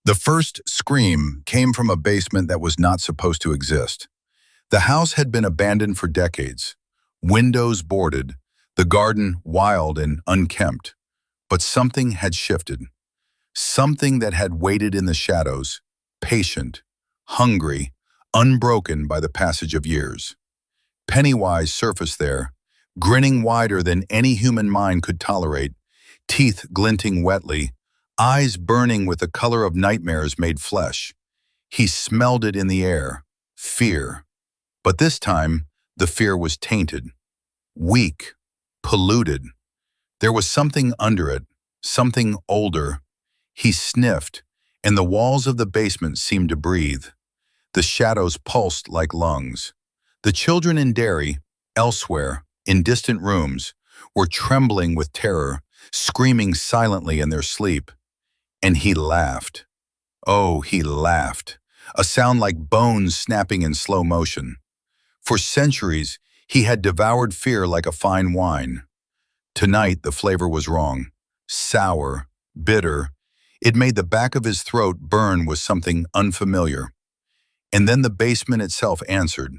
The first scream came from a basement that was not supposed to exist. The house had been abandoned for decades, windows boarded, the garden wild and unkempt. But something had shifted. Something that had waited in the shadows, patient, hungry, unbroken by the passage of years. Pennywise surfaced there, grinning wider than any human mind could tolerate, teeth glinting wetly, eyes burning with the color of nightmares made flesh. He smelled it in the air, fear. But this time, the fear was tainted, weak, polluted. There was something under it, something older. He sniffed, and the walls of the basement seemed to breathe. The shadows pulsed like lungs. The children in Derry, elsewhere, in distant rooms, were trembling with terror, screaming silently in their sleep. And he laughed. Oh, he laughed, a sound like bones snapping in slow motion. For centuries, he had devoured fear like a fine wine. Tonight, the flavor was wrong. Sour, bitter. It made the back of his throat burn with something unfamiliar. And then the basement itself answered.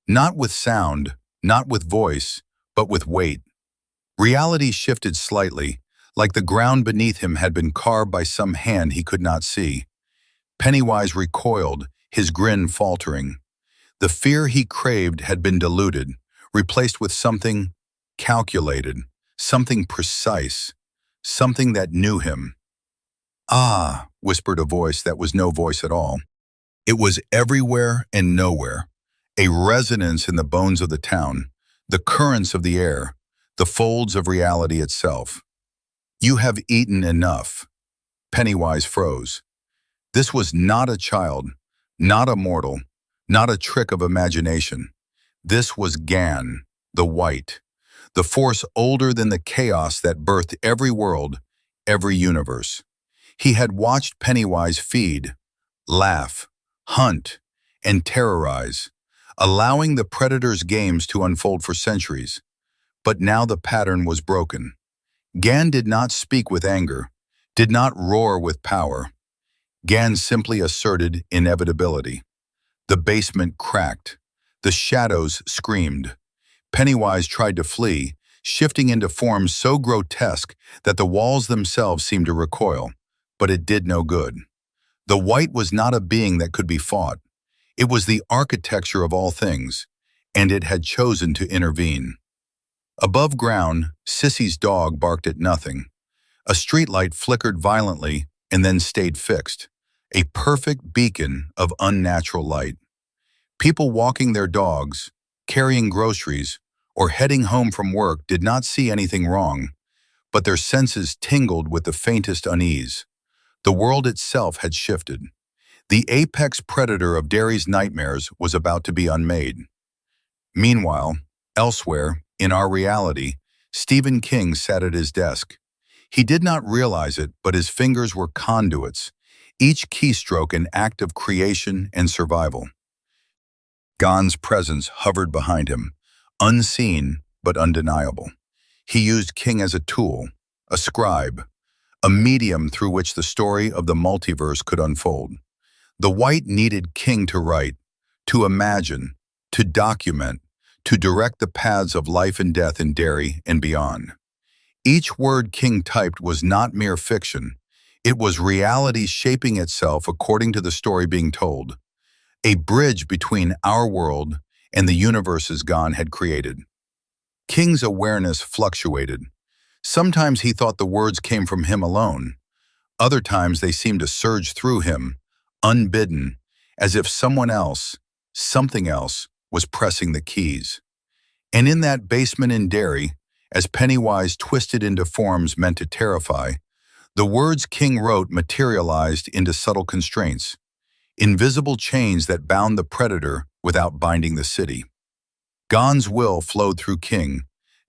Not with sound, not with voice, but with weight. Reality shifted slightly, like the ground beneath him had been carved by some hand he could not see. Pennywise recoiled, his grin faltering. The fear he craved had been diluted, replaced with something calculated, something precise, something that knew him. "Ah," whispered a voice that was no voice at all. It was everywhere and nowhere, a resonance in the bones of the town, the currents of the air, the folds of reality itself. "You have eaten enough." Pennywise froze. This was not a child, not a mortal, not a trick of imagination. This was Gan, the White, the force older than the chaos that birthed every world, every universe. He had watched Pennywise feed, laugh, hunt, and terrorize, allowing the predator's games to unfold for centuries. But now the pattern was broken. Gan did not speak with anger, did not roar with power. Gan simply asserted inevitability. The basement cracked. The shadows screamed. Pennywise tried to flee, shifting into forms so grotesque that the walls themselves seemed to recoil, but it did no good. The White was not a being that could be fought. It was the architecture of all things, and it had chosen to intervene. Above ground, Sissy's dog barked at nothing. A streetlight flickered violently and then stayed fixed, a perfect beacon of unnatural light. People walking their dogs, carrying groceries, or heading home from work did not see anything wrong, but their senses tingled with the faintest unease. The world itself had shifted. The apex predator of Derry's nightmares was about to be unmade. Meanwhile, elsewhere, in our reality, Stephen King sat at his desk. He did not realize it, but his fingers were conduits, each keystroke an act of creation and survival. Gan's presence hovered behind him, unseen but undeniable. He used King as a tool, a scribe, a medium through which the story of the multiverse could unfold. The White needed King to write, to imagine, to document, to direct the paths of life and death in Derry and beyond. Each word King typed was not mere fiction. It was reality shaping itself according to the story being told, a bridge between our world and the universes Gan had created. King's awareness fluctuated. Sometimes he thought the words came from him alone. Other times they seemed to surge through him, unbidden, as if someone else, something else, was pressing the keys. And in that basement in Derry, as Pennywise twisted into forms meant to terrify, the words King wrote materialized into subtle constraints, invisible chains that bound the predator without binding the city. Gan's will flowed through King,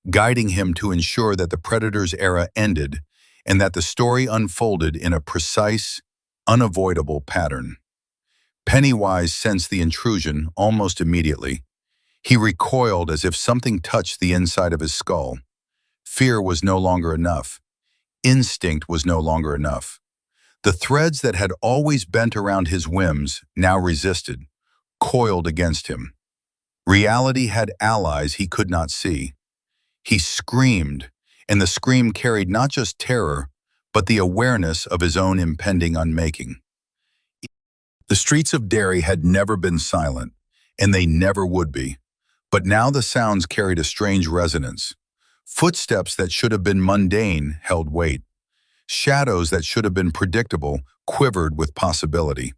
guiding him to ensure that the predator's era ended and that the story unfolded in a precise, unavoidable pattern. Pennywise sensed the intrusion almost immediately. He recoiled as if something touched the inside of his skull. Fear was no longer enough. Instinct was no longer enough. The threads that had always bent around his whims now resisted, coiled against him. Reality had allies he could not see. He screamed, and the scream carried not just terror, but the awareness of his own impending unmaking. The streets of Derry had never been silent, and they never would be. But now the sounds carried a strange resonance. Footsteps that should have been mundane held weight. Shadows that should have been predictable quivered with possibility.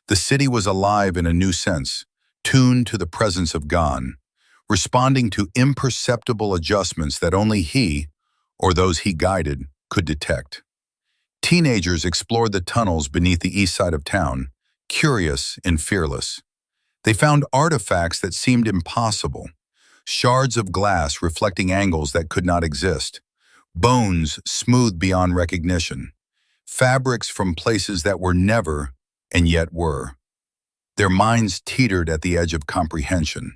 The city was alive in a new sense, tuned to the presence of Gon, responding to imperceptible adjustments that only he, or those he guided, could detect. Teenagers explored the tunnels beneath the east side of town, curious and fearless. They found artifacts that seemed impossible, shards of glass reflecting angles that could not exist, bones smooth beyond recognition, fabrics from places that were never and yet were. Their minds teetered at the edge of comprehension.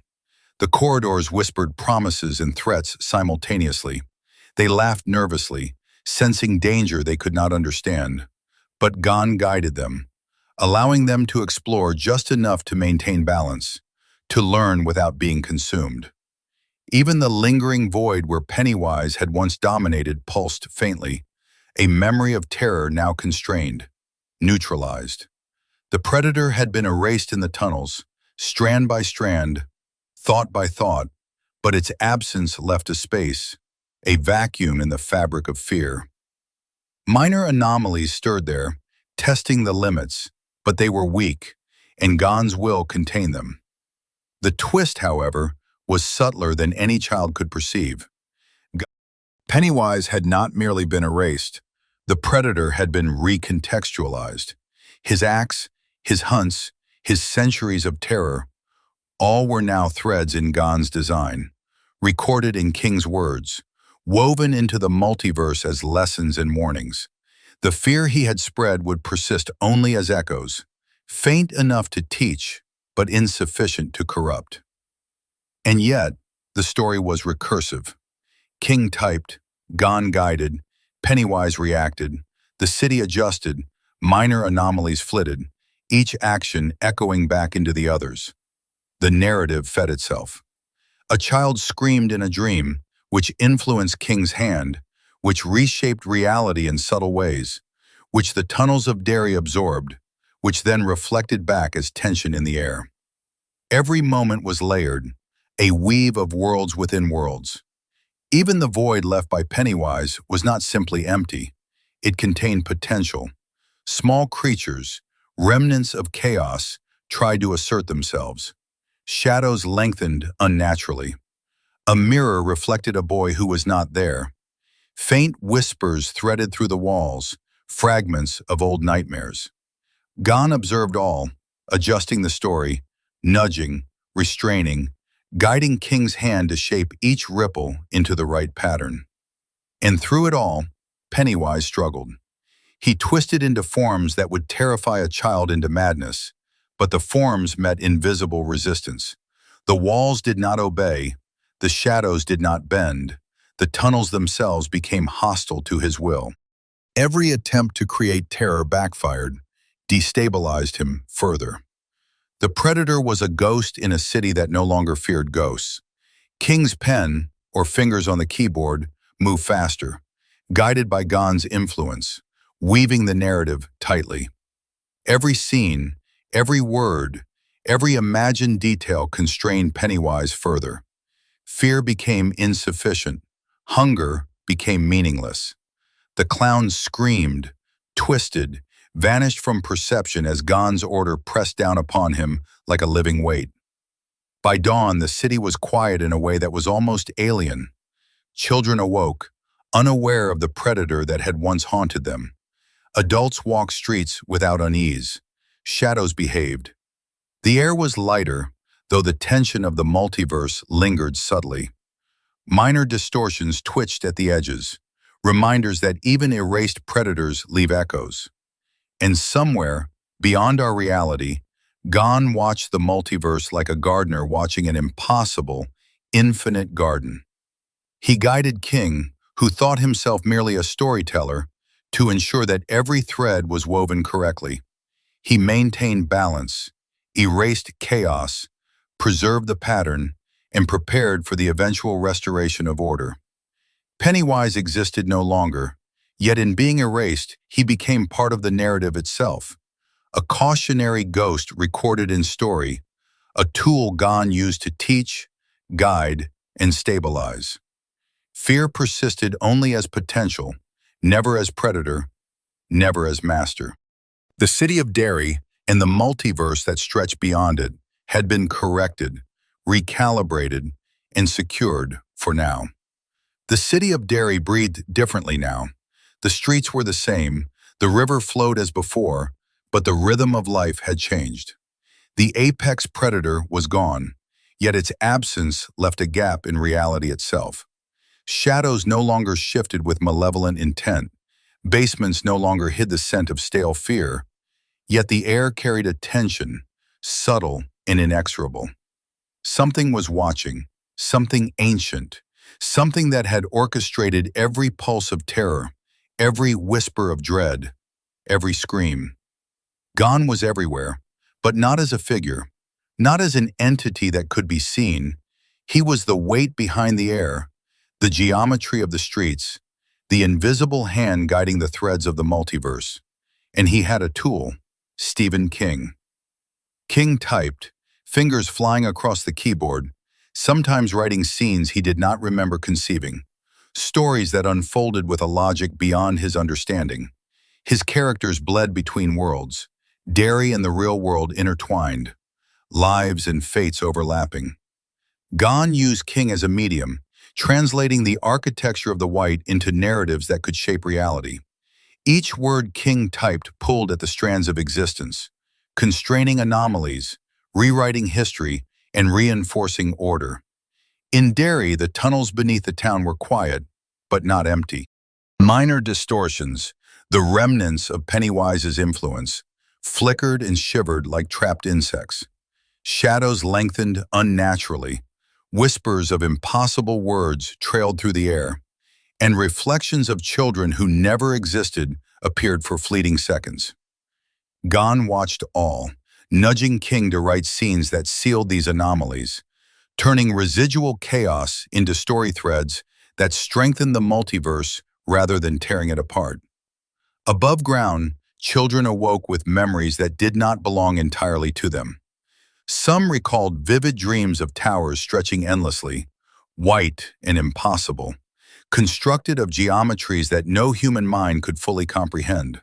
The corridors whispered promises and threats simultaneously. They laughed nervously, sensing danger they could not understand. But Gon guided them, allowing them to explore just enough to maintain balance, to learn without being consumed. Even the lingering void where Pennywise had once dominated pulsed faintly, a memory of terror now constrained, neutralized. The predator had been erased in the tunnels, strand by strand, thought by thought, but its absence left a space, a vacuum in the fabric of fear. Minor anomalies stirred there, testing the limits, but they were weak, and Gon's will contained them. The twist, however, was subtler than any child could perceive. Pennywise had not merely been erased, the predator had been recontextualized. His acts, his hunts, his centuries of terror, all were now threads in Gon's design, recorded in King's words, woven into the multiverse as lessons and warnings. The fear he had spread would persist only as echoes, faint enough to teach, but insufficient to corrupt. And yet, the story was recursive. King typed, Gon guided, Pennywise reacted, the city adjusted, minor anomalies flitted, each action echoing back into the others. The narrative fed itself. A child screamed in a dream, which influenced King's hand, which reshaped reality in subtle ways, which the tunnels of Derry absorbed, which then reflected back as tension in the air. Every moment was layered, a weave of worlds within worlds. Even the void left by Pennywise was not simply empty. It contained potential. Small creatures, remnants of chaos, tried to assert themselves. Shadows lengthened unnaturally. A mirror reflected a boy who was not there. Faint whispers threaded through the walls, fragments of old nightmares. Gon observed all, adjusting the story, nudging, restraining, guiding King's hand to shape each ripple into the right pattern. And through it all, Pennywise struggled. He twisted into forms that would terrify a child into madness, but the forms met invisible resistance. The walls did not obey, the shadows did not bend, the tunnels themselves became hostile to his will. Every attempt to create terror backfired, destabilized him further. The predator was a ghost in a city that no longer feared ghosts. King's pen, or fingers on the keyboard, moved faster, guided by Gon's influence, weaving the narrative tightly. Every scene, every word, every imagined detail constrained Pennywise further. Fear became insufficient. Hunger became meaningless. The clown screamed, twisted, vanished from perception as Gon's order pressed down upon him like a living weight. By dawn, the city was quiet in a way that was almost alien. Children awoke, unaware of the predator that had once haunted them. Adults walked streets without unease. Shadows behaved. The air was lighter, though the tension of the multiverse lingered subtly. Minor distortions twitched at the edges, reminders that even erased predators leave echoes. And somewhere, beyond our reality, Gon watched the multiverse like a gardener watching an impossible, infinite garden. He guided King, who thought himself merely a storyteller, to ensure that every thread was woven correctly. He maintained balance, erased chaos, preserved the pattern, and prepared for the eventual restoration of order. Pennywise existed no longer, yet in being erased, he became part of the narrative itself, a cautionary ghost recorded in story, a tool Gon used to teach, guide, and stabilize. Fear persisted only as potential, never as predator, never as master. The city of Derry and the multiverse that stretched beyond it had been corrected, recalibrated, and secured for now. The city of Derry breathed differently now. The streets were the same, the river flowed as before, but the rhythm of life had changed. The apex predator was gone, yet its absence left a gap in reality itself. Shadows no longer shifted with malevolent intent. Basements no longer hid the scent of stale fear, yet the air carried a tension, subtle and inexorable. Something was watching, something ancient, something that had orchestrated every pulse of terror, every whisper of dread, every scream. Gon was everywhere, but not as a figure, not as an entity that could be seen. He was the weight behind the air, the geometry of the streets, the invisible hand guiding the threads of the multiverse. And he had a tool, Stephen King. King typed, fingers flying across the keyboard, sometimes writing scenes he did not remember conceiving, stories that unfolded with a logic beyond his understanding. His characters bled between worlds, Derry and the real world intertwined, lives and fates overlapping. Gon used King as a medium, translating the architecture of the white into narratives that could shape reality. Each word King typed pulled at the strands of existence, constraining anomalies, rewriting history, and reinforcing order. In Derry, the tunnels beneath the town were quiet, but not empty. Minor distortions, the remnants of Pennywise's influence, flickered and shivered like trapped insects. Shadows lengthened unnaturally, whispers of impossible words trailed through the air, and reflections of children who never existed appeared for fleeting seconds. Gon watched all, nudging King to write scenes that sealed these anomalies, turning residual chaos into story threads that strengthened the multiverse rather than tearing it apart. Above ground, children awoke with memories that did not belong entirely to them. Some recalled vivid dreams of towers stretching endlessly, white and impossible, constructed of geometries that no human mind could fully comprehend.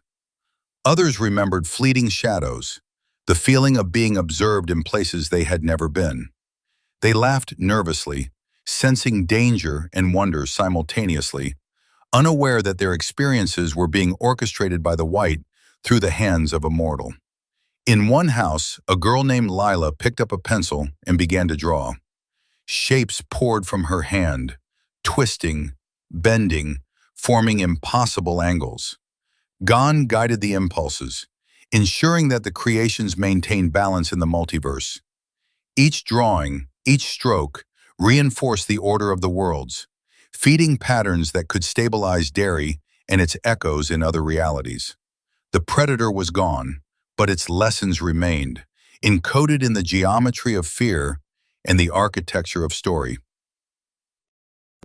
Others remembered fleeting shadows, the feeling of being observed in places they had never been. They laughed nervously, sensing danger and wonder simultaneously, unaware that their experiences were being orchestrated by the white through the hands of a mortal. In one house, a girl named Lila picked up a pencil and began to draw. Shapes poured from her hand, twisting, bending, forming impossible angles. Gon guided the impulses, ensuring that the creations maintained balance in the multiverse. Each drawing, each stroke, reinforced the order of the worlds, feeding patterns that could stabilize Derry and its echoes in other realities. The predator was gone, but its lessons remained, encoded in the geometry of fear and the architecture of story.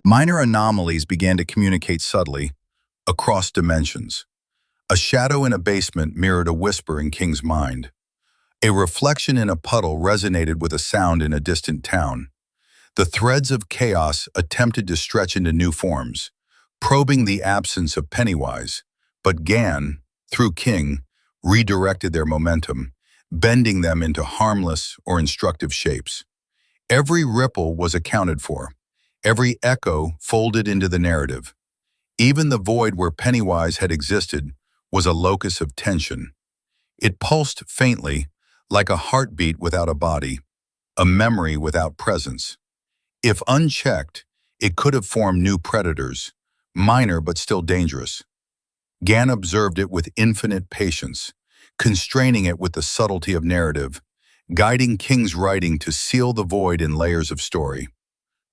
Minor anomalies began to communicate subtly, across dimensions. A shadow in a basement mirrored a whisper in King's mind. A reflection in a puddle resonated with a sound in a distant town. The threads of chaos attempted to stretch into new forms, probing the absence of Pennywise, but Gan, through King, redirected their momentum, bending them into harmless or instructive shapes. Every ripple was accounted for, every echo folded into the narrative. Even the void where Pennywise had existed was a locus of tension. It pulsed faintly, like a heartbeat without a body, a memory without presence. If unchecked, it could have formed new predators, minor but still dangerous. Gan observed it with infinite patience, constraining it with the subtlety of narrative, guiding King's writing to seal the void in layers of story.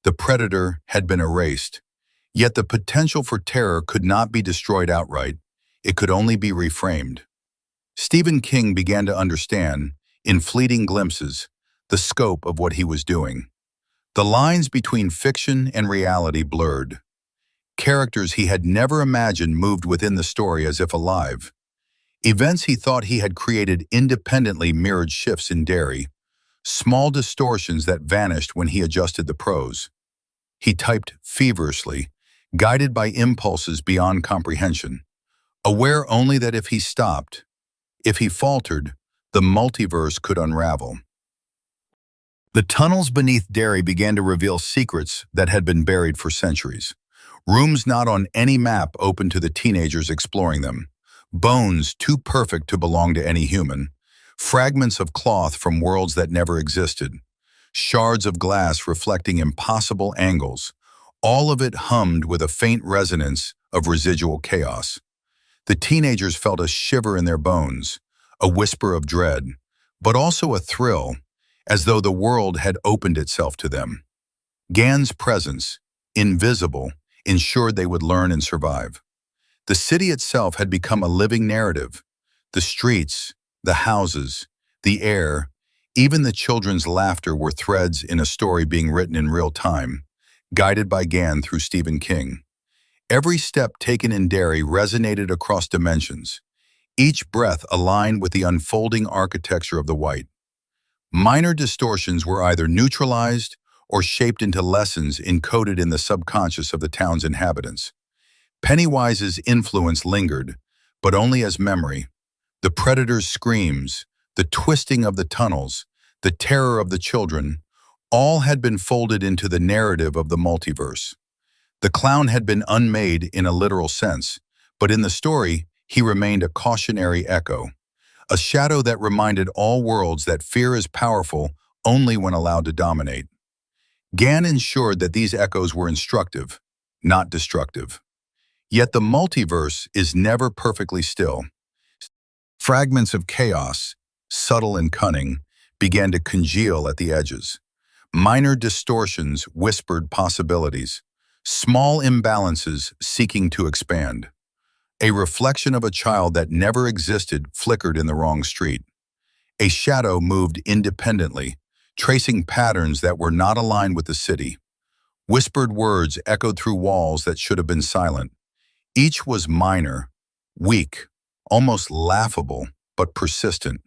The predator had been erased, yet the potential for terror could not be destroyed outright. it could only be reframed. Stephen King began to understand, in fleeting glimpses, the scope of what he was doing. The lines between fiction and reality blurred. Characters he had never imagined moved within the story as if alive. Events he thought he had created independently mirrored shifts in Derry, small distortions that vanished when he adjusted the prose. He typed feverishly, guided by impulses beyond comprehension, aware only that if he stopped, if he faltered, the multiverse could unravel. The tunnels beneath Derry began to reveal secrets that had been buried for centuries. Rooms not on any map open to the teenagers exploring them. Bones too perfect to belong to any human. Fragments of cloth from worlds that never existed. Shards of glass reflecting impossible angles. All of it hummed with a faint resonance of residual chaos. The teenagers felt a shiver in their bones, a whisper of dread, but also a thrill, as though the world had opened itself to them. Gan's presence, invisible, ensured they would learn and survive. The city itself had become a living narrative. The streets, the houses, the air, even the children's laughter were threads in a story being written in real time, guided by Gan through Stephen King. Every step taken in Derry resonated across dimensions, each breath aligned with the unfolding architecture of the white. Minor distortions were either neutralized or shaped into lessons encoded in the subconscious of the town's inhabitants. Pennywise's influence lingered, but only as memory. The predator's screams, the twisting of the tunnels, the terror of the children, all had been folded into the narrative of the multiverse. The clown had been unmade in a literal sense, but in the story, he remained a cautionary echo, a shadow that reminded all worlds that fear is powerful only when allowed to dominate. Gan ensured that these echoes were instructive, not destructive. Yet the multiverse is never perfectly still. Fragments of chaos, subtle and cunning, began to congeal at the edges. Minor distortions whispered possibilities, small imbalances seeking to expand. A reflection of a child that never existed flickered in the wrong street. A shadow moved independently, tracing patterns that were not aligned with the city. Whispered words echoed through walls that should have been silent. Each was minor, weak, almost laughable, but persistent.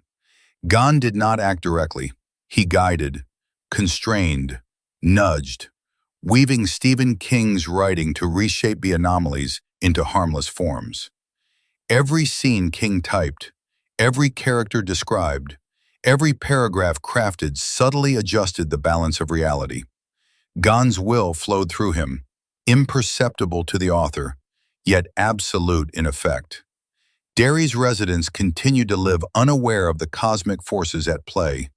Gan did not act directly. He guided, constrained, nudged, weaving Stephen King's writing to reshape the anomalies into harmless forms. Every scene King typed, every character described, every paragraph crafted subtly adjusted the balance of reality. Gan's will flowed through him, imperceptible to the author, yet absolute in effect. Derry's residents continued to live unaware of the cosmic forces at play.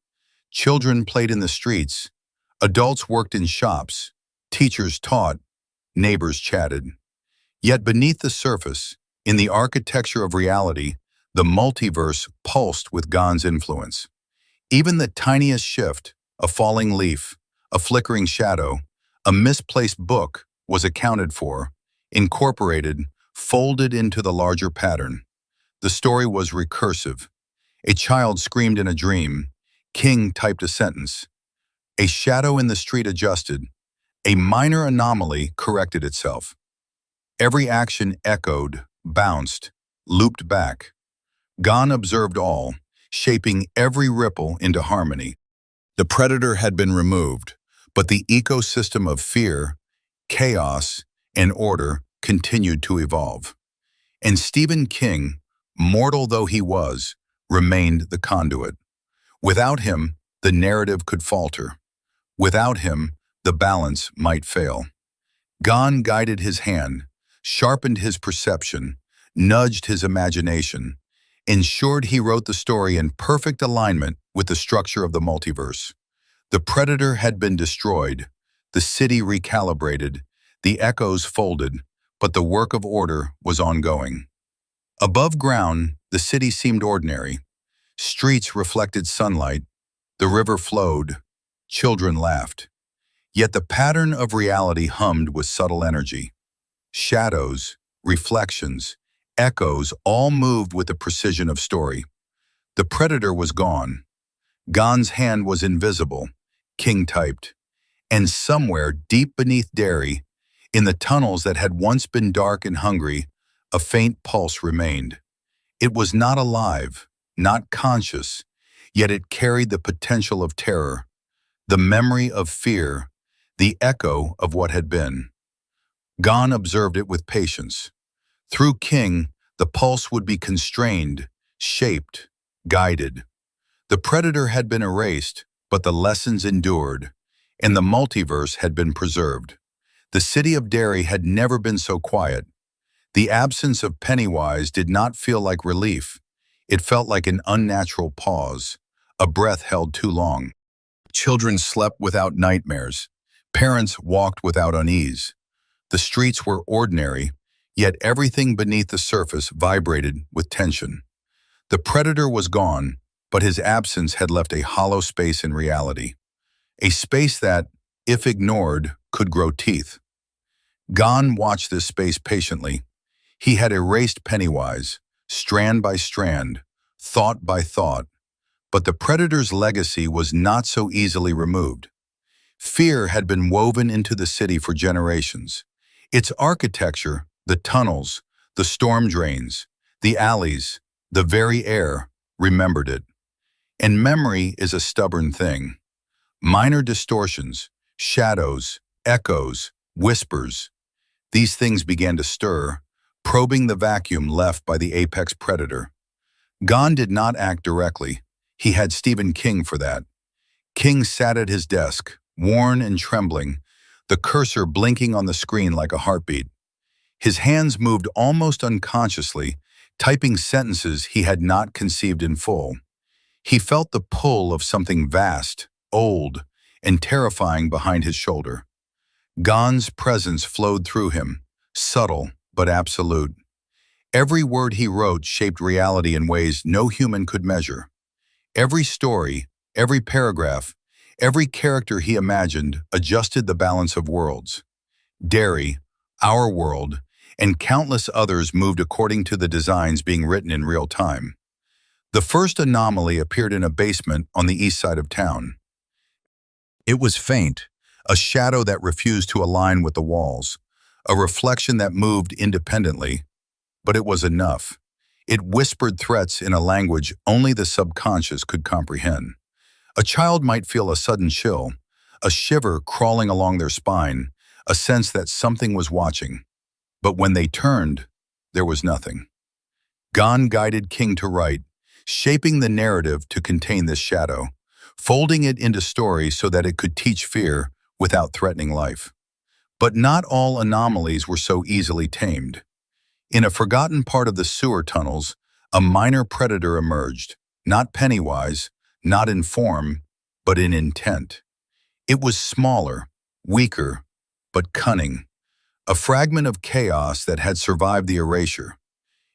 Children played in the streets, adults worked in shops, teachers taught, neighbors chatted. Yet beneath the surface, in the architecture of reality, the multiverse pulsed with Gan's influence. Even the tiniest shift, a falling leaf, a flickering shadow, a misplaced book, was accounted for, incorporated, folded into the larger pattern. The story was recursive. A child screamed in a dream. King typed a sentence. A shadow in the street adjusted. A minor anomaly corrected itself. Every action echoed, bounced, looped back. Gan observed all, shaping every ripple into harmony. The predator had been removed, but the ecosystem of fear, chaos, and order continued to evolve. And Stephen King, mortal though he was, remained the conduit. Without him, the narrative could falter. Without him, the balance might fail. Gan guided his hand, sharpened his perception, nudged his imagination, ensured he wrote the story in perfect alignment with the structure of the multiverse. The predator had been destroyed, the city recalibrated, the echoes folded, but the work of order was ongoing. Above ground, the city seemed ordinary. Streets reflected sunlight, the river flowed, children laughed. Yet the pattern of reality hummed with subtle energy. Shadows, reflections, echoes all moved with the precision of story. The predator was gone. Gon's hand was invisible, King typed. And somewhere deep beneath Derry, in the tunnels that had once been dark and hungry, a faint pulse remained. It was not alive, not conscious, yet it carried the potential of terror, the memory of fear, the echo of what had been. Gon observed it with patience. Through King, the pulse would be constrained, shaped, guided. The predator had been erased, but the lessons endured, and the multiverse had been preserved. The city of Derry had never been so quiet. The absence of Pennywise did not feel like relief. It felt like an unnatural pause, a breath held too long. Children slept without nightmares. Parents walked without unease. The streets were ordinary, yet everything beneath the surface vibrated with tension. The predator was gone, but his absence had left a hollow space in reality. A space that, if ignored, could grow teeth. Gon watched this space patiently. He had erased Pennywise, strand by strand, thought by thought, but the predator's legacy was not so easily removed. Fear had been woven into the city for generations. Its architecture, the tunnels, the storm drains, the alleys, the very air, remembered it. And memory is a stubborn thing. Minor distortions, shadows, echoes, whispers. These things began to stir, probing the vacuum left by the apex predator. Gon did not act directly. He had Stephen King for that. King sat at his desk, worn and trembling, the cursor blinking on the screen like a heartbeat. His hands moved almost unconsciously, typing sentences he had not conceived in full. He felt the pull of something vast, old, and terrifying behind his shoulder. Gon's presence flowed through him, subtle but absolute. Every word he wrote shaped reality in ways no human could measure. Every story, every paragraph, every character he imagined adjusted the balance of worlds. Derry, our world, and countless others moved according to the designs being written in real time. The first anomaly appeared in a basement on the east side of town. It was faint, a shadow that refused to align with the walls, a reflection that moved independently, but it was enough. It whispered threats in a language only the subconscious could comprehend. A child might feel a sudden chill, a shiver crawling along their spine, a sense that something was watching. But when they turned, there was nothing. Gon guided King to write, shaping the narrative to contain this shadow, folding it into story so that it could teach fear without threatening life. But not all anomalies were so easily tamed. In a forgotten part of the sewer tunnels, a minor predator emerged, not Pennywise, not in form, but in intent. It was smaller, weaker, but cunning, a fragment of chaos that had survived the erasure.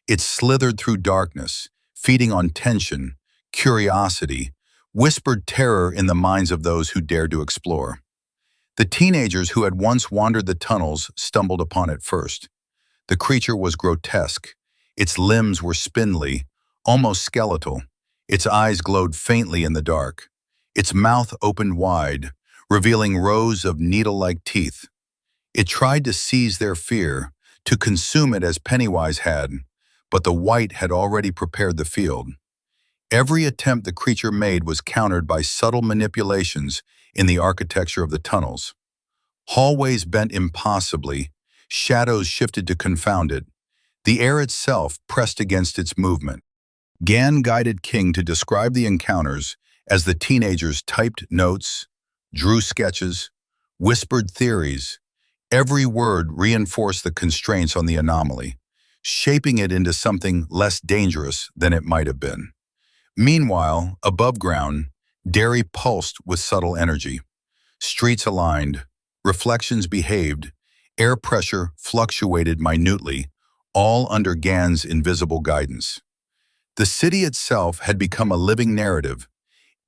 It slithered through darkness, feeding on tension, curiosity, whispered terror in the minds of those who dared to explore. The teenagers who had once wandered the tunnels stumbled upon it first. The creature was grotesque. Its limbs were spindly, almost skeletal. Its eyes glowed faintly in the dark. Its mouth opened wide, revealing rows of needle-like teeth. It tried to seize their fear, to consume it as Pennywise had, but the white had already prepared the field. Every attempt the creature made was countered by subtle manipulations in the architecture of the tunnels. Hallways bent impossibly, shadows shifted to confound it. The air itself pressed against its movement. Gan guided King to describe the encounters as the teenagers typed notes, drew sketches, whispered theories. Every word reinforced the constraints on the anomaly, shaping it into something less dangerous than it might have been. Meanwhile, above ground, Derry pulsed with subtle energy. Streets aligned, reflections behaved, air pressure fluctuated minutely, all under Gan's invisible guidance. The city itself had become a living narrative,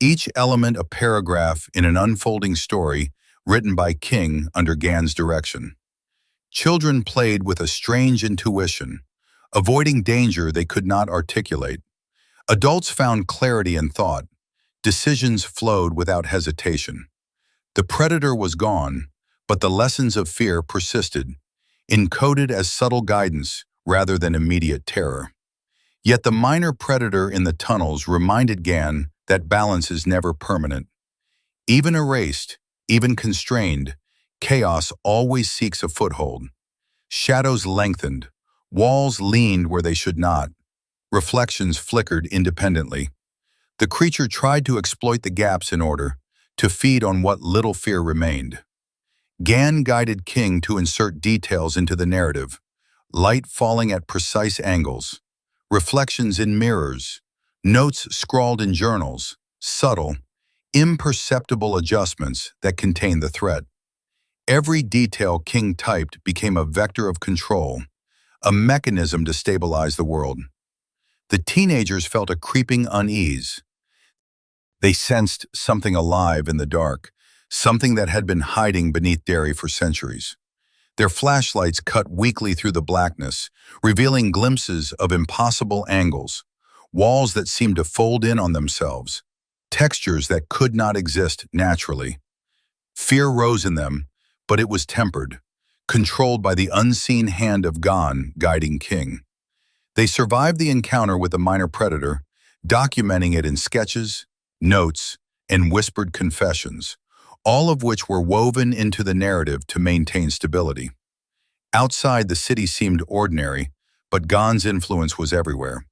each element a paragraph in an unfolding story written by King under Gan's direction. Children played with a strange intuition, avoiding danger they could not articulate. Adults found clarity in thought. Decisions flowed without hesitation. The predator was gone, but the lessons of fear persisted, encoded as subtle guidance rather than immediate terror. Yet the minor predator in the tunnels reminded Gan that balance is never permanent. Even erased, even constrained, chaos always seeks a foothold. Shadows lengthened, walls leaned where they should not, reflections flickered independently. The creature tried to exploit the gaps in order, to feed on what little fear remained. Gan guided King to insert details into the narrative, light falling at precise angles, reflections in mirrors, notes scrawled in journals, subtle, imperceptible adjustments that contained the threat. Every detail King typed became a vector of control, a mechanism to stabilize the world. The teenagers felt a creeping unease. They sensed something alive in the dark, something that had been hiding beneath Derry for centuries. Their flashlights cut weakly through the blackness, revealing glimpses of impossible angles, walls that seemed to fold in on themselves, textures that could not exist naturally. Fear rose in them, but it was tempered, controlled by the unseen hand of Gan guiding King. They survived the encounter with the minor predator, documenting it in sketches, notes, and whispered confessions, all of which were woven into the narrative to maintain stability. Outside, the city seemed ordinary, but Gan's influence was everywhere.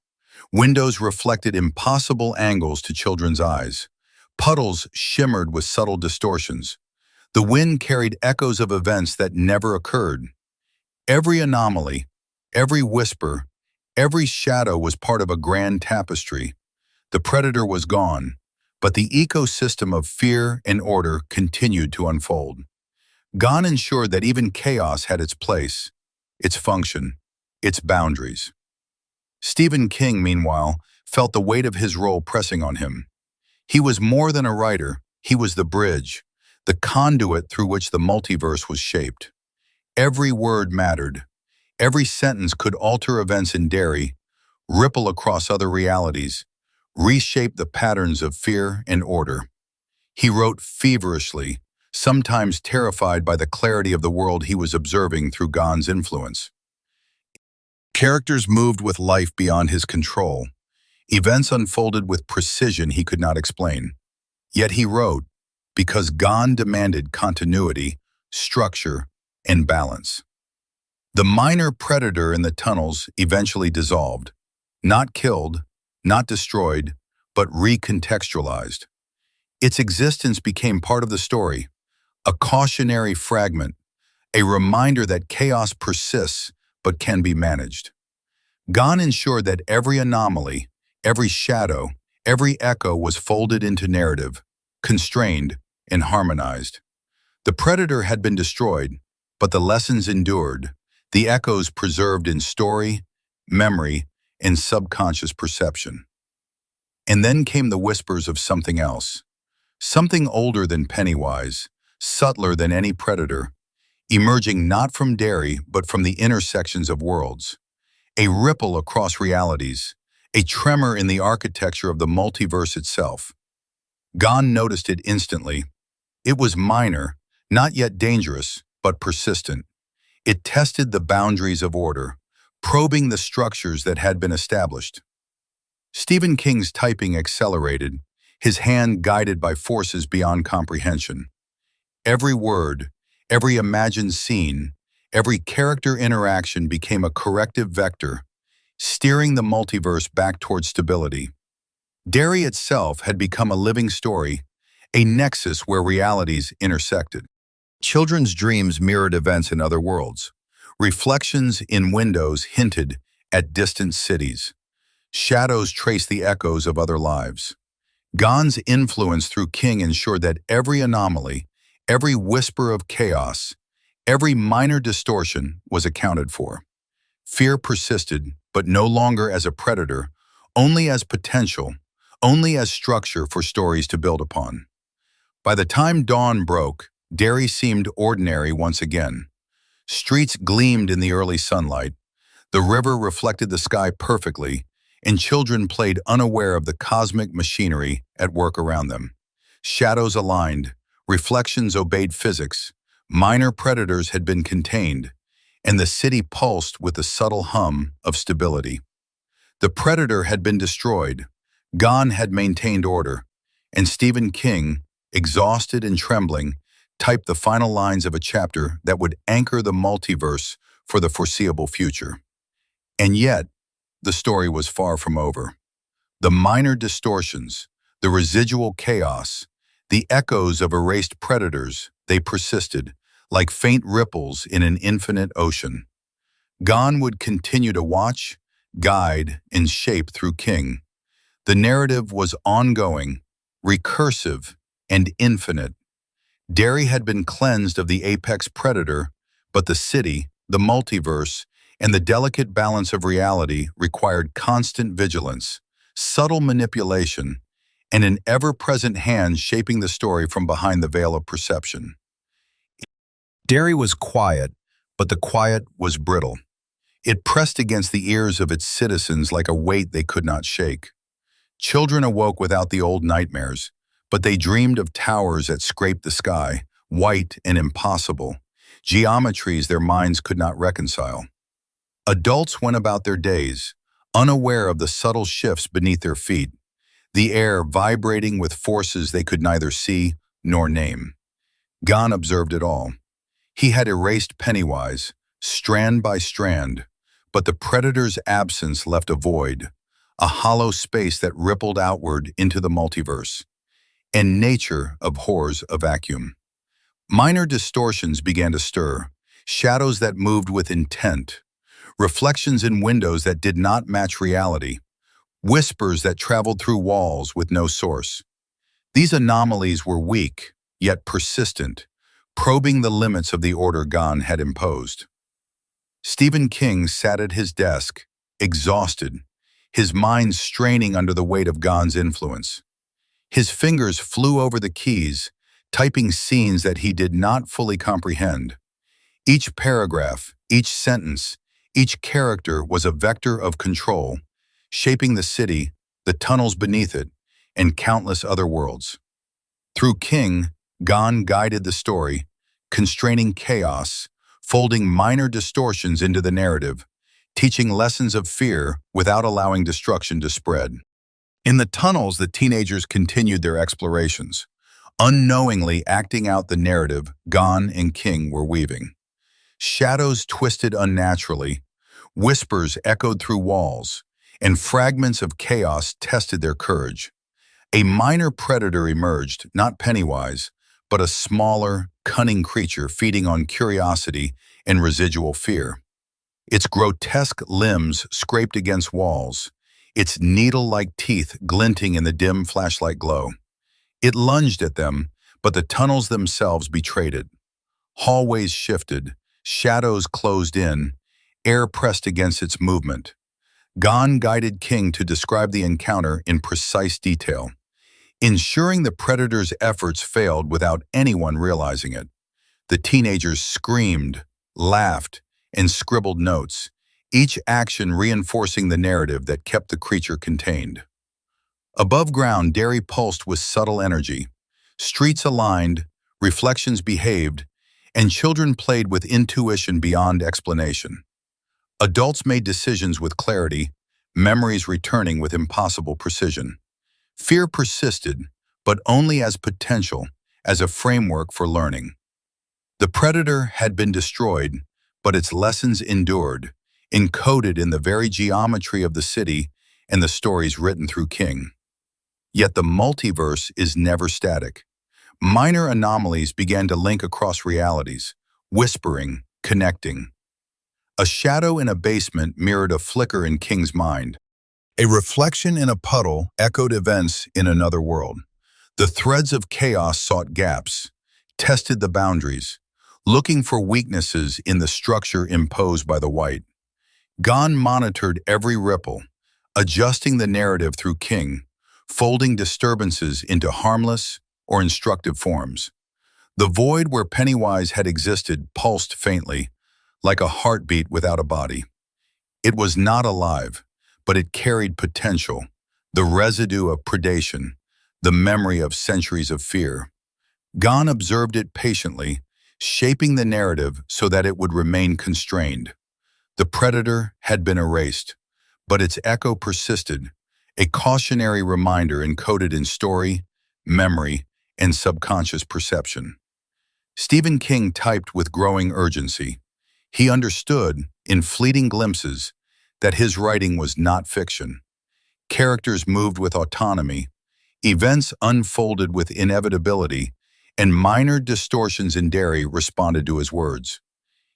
Windows reflected impossible angles to children's eyes. Puddles shimmered with subtle distortions. The wind carried echoes of events that never occurred. Every anomaly, every whisper, every shadow was part of a grand tapestry. The predator was gone, but the ecosystem of fear and order continued to unfold. Gan ensured that even chaos had its place, its function, its boundaries. Stephen King, meanwhile, felt the weight of his role pressing on him. He was more than a writer, he was the bridge, the conduit through which the multiverse was shaped. Every word mattered. Every sentence could alter events in Derry, ripple across other realities, reshape the patterns of fear and order. He wrote feverishly, sometimes terrified by the clarity of the world he was observing through Gan's influence. Characters moved with life beyond his control. Events unfolded with precision he could not explain. Yet he wrote, because Gan demanded continuity, structure, and balance. The minor predator in the tunnels eventually dissolved, not killed, not destroyed, but recontextualized. Its existence became part of the story, a cautionary fragment, a reminder that chaos persists but can be managed. Gan ensured that every anomaly, every shadow, every echo was folded into narrative, constrained, and harmonized. The predator had been destroyed, but the lessons endured, the echoes preserved in story, memory, and subconscious perception. And then came the whispers of something else, something older than Pennywise, subtler than any predator, emerging not from Derry but from the intersections of worlds. A ripple across realities, a tremor in the architecture of the multiverse itself. Gan noticed it instantly. It was minor, not yet dangerous, but persistent. It tested the boundaries of order, probing the structures that had been established. Stephen King's typing accelerated, his hand guided by forces beyond comprehension. Every word, every imagined scene, every character interaction became a corrective vector, steering the multiverse back toward stability. Derry itself had become a living story, a nexus where realities intersected. Children's dreams mirrored events in other worlds. Reflections in windows hinted at distant cities. Shadows traced the echoes of other lives. Gan's influence through King ensured that every anomaly, every whisper of chaos, every minor distortion was accounted for. Fear persisted, but no longer as a predator, only as potential, only as structure for stories to build upon. By the time dawn broke, Derry seemed ordinary once again. Streets gleamed in the early sunlight. The river reflected the sky perfectly, and children played unaware of the cosmic machinery at work around them. Shadows aligned, reflections obeyed physics, minor predators had been contained, and the city pulsed with the subtle hum of stability. The predator had been destroyed, Gone had maintained order, and Stephen King, exhausted and trembling, typed the final lines of a chapter that would anchor the multiverse for the foreseeable future. And yet, the story was far from over. The minor distortions, the residual chaos, the echoes of erased predators, they persisted, like faint ripples in an infinite ocean. Gone would continue to watch, guide, and shape through King. The narrative was ongoing, recursive, and infinite. Derry had been cleansed of the apex predator, but the city, the multiverse, and the delicate balance of reality required constant vigilance, subtle manipulation, and an ever-present hand shaping the story from behind the veil of perception. Derry was quiet, but the quiet was brittle. It pressed against the ears of its citizens like a weight they could not shake. Children awoke without the old nightmares, but they dreamed of towers that scraped the sky, white and impossible, geometries their minds could not reconcile. Adults went about their days, unaware of the subtle shifts beneath their feet, the air vibrating with forces they could neither see nor name. Gon observed it all. He had erased Pennywise, strand by strand, but the predator's absence left a void, a hollow space that rippled outward into the multiverse. And nature abhors a vacuum. Minor distortions began to stir, shadows that moved with intent, reflections in windows that did not match reality, whispers that traveled through walls with no source. These anomalies were weak, yet persistent, probing the limits of the order Gon had imposed. Stephen King sat at his desk, exhausted, his mind straining under the weight of Gon's influence. His fingers flew over the keys, typing scenes that he did not fully comprehend. Each paragraph, each sentence, each character was a vector of control, shaping the city, the tunnels beneath it, and countless other worlds. Through King, Gon guided the story, constraining chaos, folding minor distortions into the narrative, teaching lessons of fear without allowing destruction to spread. In the tunnels, the teenagers continued their explorations, unknowingly acting out the narrative Gon and King were weaving. Shadows twisted unnaturally, whispers echoed through walls, and fragments of chaos tested their courage. A minor predator emerged, not Pennywise, but a smaller, cunning creature feeding on curiosity and residual fear. Its grotesque limbs scraped against walls, its needle-like teeth glinting in the dim flashlight glow. It lunged at them, but the tunnels themselves betrayed it. Hallways shifted, shadows closed in, air pressed against its movement. Gon guided King to describe the encounter in precise detail, ensuring the predator's efforts failed without anyone realizing it. The teenagers screamed, laughed, and scribbled notes, each action reinforcing the narrative that kept the creature contained. Above ground, Derry pulsed with subtle energy. Streets aligned, reflections behaved, and children played with intuition beyond explanation. Adults made decisions with clarity, memories returning with impossible precision. Fear persisted, but only as potential, as a framework for learning. The predator had been destroyed, but its lessons endured, encoded in the very geometry of the city and the stories written through King. Yet the multiverse is never static. Minor anomalies began to link across realities, whispering, connecting. A shadow in a basement mirrored a flicker in King's mind. A reflection in a puddle echoed events in another world. The threads of chaos sought gaps, tested the boundaries, looking for weaknesses in the structure imposed by the white. Gon monitored every ripple, adjusting the narrative through King, folding disturbances into harmless or instructive forms. The void where Pennywise had existed pulsed faintly, like a heartbeat without a body. It was not alive, but it carried potential, the residue of predation, the memory of centuries of fear. Gon observed it patiently, shaping the narrative so that it would remain constrained. The predator had been erased, but its echo persisted, a cautionary reminder encoded in story, memory, and subconscious perception. Stephen King typed with growing urgency. He understood, in fleeting glimpses, that his writing was not fiction. Characters moved with autonomy, events unfolded with inevitability, and minor distortions in Derry responded to his words.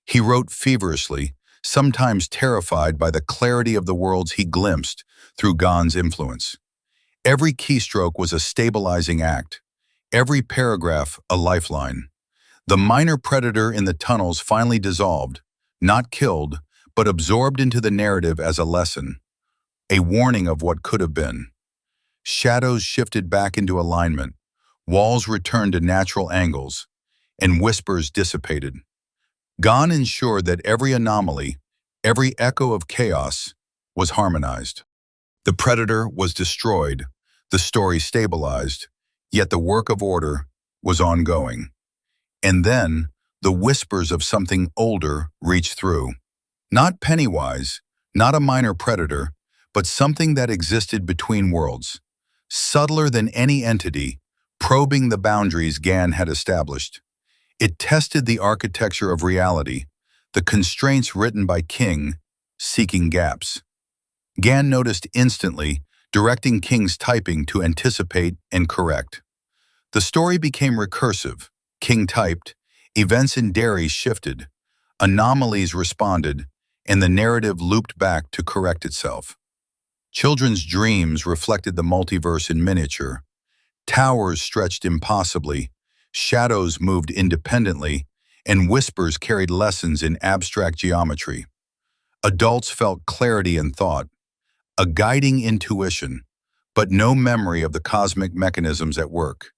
He wrote feverishly, sometimes terrified by the clarity of the worlds he glimpsed through Gon's influence. Every keystroke was a stabilizing act, every paragraph a lifeline. The minor predator in the tunnels finally dissolved, not killed, but absorbed into the narrative as a lesson, a warning of what could have been. Shadows shifted back into alignment, walls returned to natural angles, and whispers dissipated. Gon ensured that every anomaly, every echo of chaos, was harmonized. The predator was destroyed, the story stabilized, yet the work of order was ongoing. And then, the whispers of something older reached through. Not Pennywise, not a minor predator, but something that existed between worlds, subtler than any entity, probing the boundaries Gan had established. It tested the architecture of reality, the constraints written by King, seeking gaps. Gan noticed instantly, directing King's typing to anticipate and correct. The story became recursive. King typed, events in Derry shifted, anomalies responded, and the narrative looped back to correct itself. Children's dreams reflected the multiverse in miniature. Towers stretched impossibly, shadows moved independently, and whispers carried lessons in abstract geometry. Adults felt clarity in thought, a guiding intuition, but no memory of the cosmic mechanisms at work.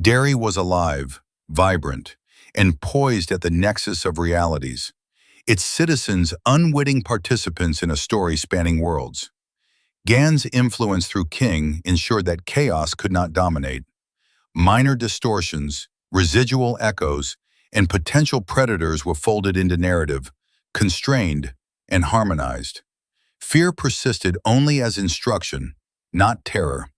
Derry was alive, vibrant, and poised at the nexus of realities, its citizens unwitting participants in a story spanning worlds. Gan's influence through King ensured that chaos could not dominate. Minor distortions, residual echoes, and potential predators were folded into narrative, constrained, and harmonized. Fear persisted only as instruction, not terror.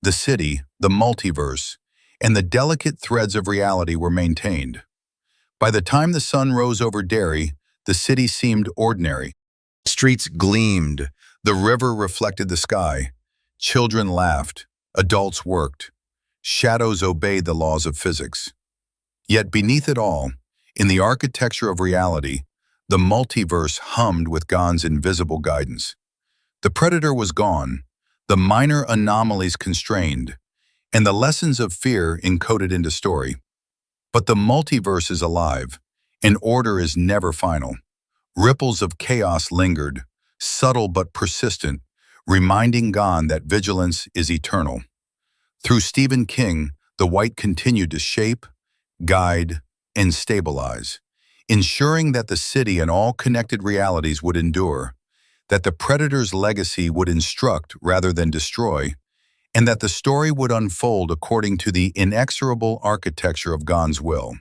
The city, the multiverse, and the delicate threads of reality were maintained. By the time the sun rose over Derry, the city seemed ordinary. Streets gleamed, the river reflected the sky, children laughed, adults worked, shadows obeyed the laws of physics. Yet beneath it all, in the architecture of reality, the multiverse hummed with Gon's invisible guidance. The predator was gone, the minor anomalies constrained, and the lessons of fear encoded into story. But the multiverse is alive, and order is never final. Ripples of chaos lingered, subtle but persistent, reminding Gon that vigilance is eternal. Through Stephen King, the white continued to shape, guide, and stabilize, ensuring that the city and all connected realities would endure, that the predator's legacy would instruct rather than destroy, and that the story would unfold according to the inexorable architecture of Gon's will.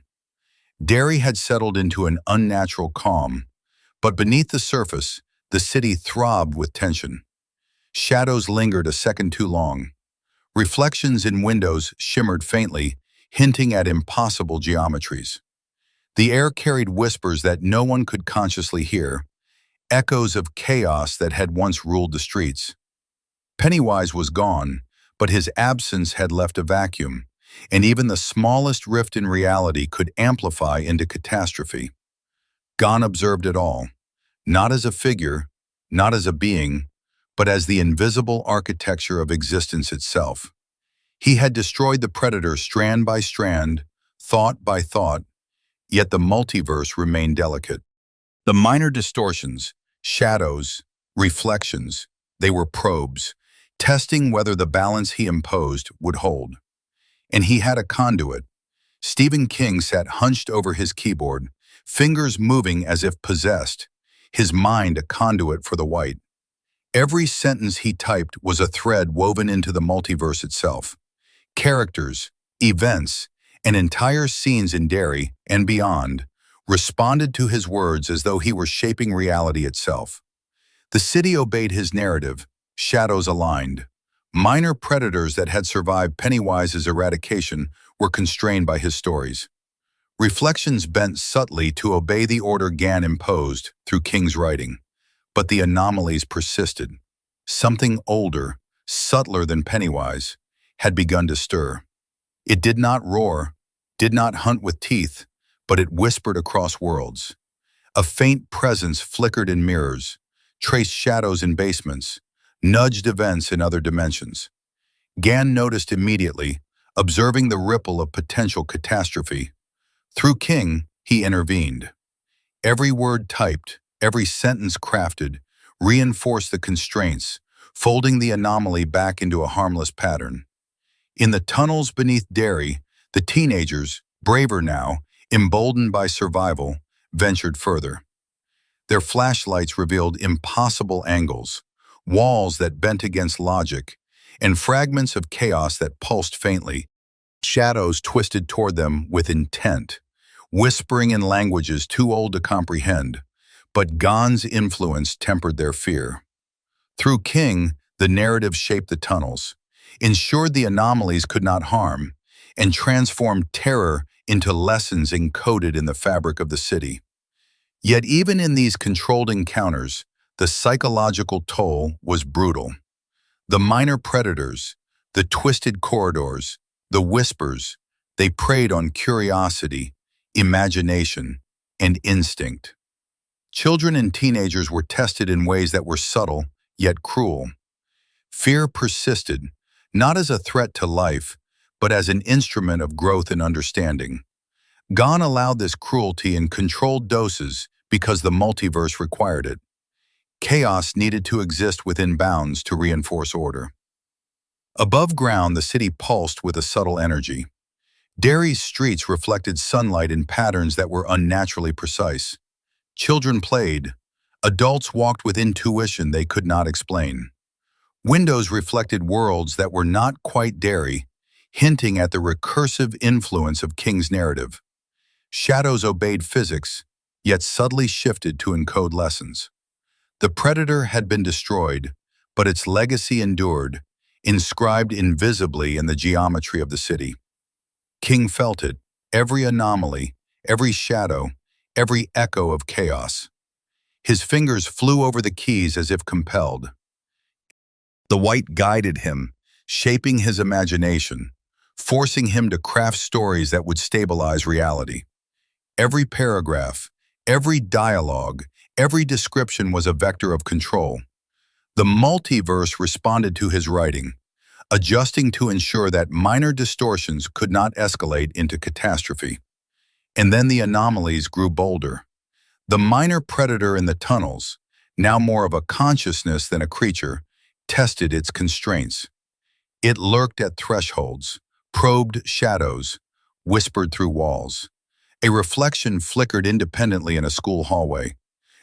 Derry had settled into an unnatural calm, but beneath the surface, the city throbbed with tension. Shadows lingered a second too long. Reflections in windows shimmered faintly, hinting at impossible geometries. The air carried whispers that no one could consciously hear, echoes of chaos that had once ruled the streets. Pennywise was gone, but his absence had left a vacuum, and even the smallest rift in reality could amplify into catastrophe. Gon observed it all, not as a figure, not as a being, but as the invisible architecture of existence itself. He had destroyed the predator strand by strand, thought by thought, yet the multiverse remained delicate. The minor distortions, shadows, reflections, they were probes, testing whether the balance he imposed would hold. And he had a conduit. Stephen King sat hunched over his keyboard, fingers moving as if possessed, his mind a conduit for the white. Every sentence he typed was a thread woven into the multiverse itself. Characters, events, and entire scenes in Derry and beyond responded to his words as though he were shaping reality itself. The city obeyed his narrative, shadows aligned. Minor predators that had survived Pennywise's eradication were constrained by his stories. Reflections bent subtly to obey the order Gan imposed through King's writing. But the anomalies persisted. Something older, subtler than Pennywise, had begun to stir. It did not roar, did not hunt with teeth, but it whispered across worlds. A faint presence flickered in mirrors, traced shadows in basements, nudged events in other dimensions. Gan noticed immediately, observing the ripple of potential catastrophe. Through King, he intervened. Every word typed, every sentence crafted, reinforced the constraints, folding the anomaly back into a harmless pattern. In the tunnels beneath Derry, the teenagers, braver now, emboldened by survival, ventured further. Their flashlights revealed impossible angles, walls that bent against logic, and fragments of chaos that pulsed faintly. Shadows twisted toward them with intent, whispering in languages too old to comprehend, but Gan's influence tempered their fear. Through King, the narrative shaped the tunnels, ensured the anomalies could not harm, and transformed terror into lessons encoded in the fabric of the city. Yet even in these controlled encounters, the psychological toll was brutal. The minor predators, the twisted corridors, the whispers, they preyed on curiosity, imagination, and instinct. Children and teenagers were tested in ways that were subtle, yet cruel. Fear persisted, not as a threat to life, but as an instrument of growth and understanding. Gan allowed this cruelty in controlled doses because the multiverse required it. Chaos needed to exist within bounds to reinforce order. Above ground, the city pulsed with a subtle energy. Derry's streets reflected sunlight in patterns that were unnaturally precise. Children played. Adults walked with intuition they could not explain. Windows reflected worlds that were not quite Derry, hinting at the recursive influence of King's narrative. Shadows obeyed physics, yet subtly shifted to encode lessons. The predator had been destroyed, but its legacy endured, inscribed invisibly in the geometry of the city. King felt it, every anomaly, every shadow, every echo of chaos. His fingers flew over the keys as if compelled. The white guided him, shaping his imagination, forcing him to craft stories that would stabilize reality. Every paragraph, every dialogue, every description was a vector of control. The multiverse responded to his writing, adjusting to ensure that minor distortions could not escalate into catastrophe. And then the anomalies grew bolder. The minor predator in the tunnels, now more of a consciousness than a creature, tested its constraints. It lurked at thresholds, probed shadows, whispered through walls. A reflection flickered independently in a school hallway.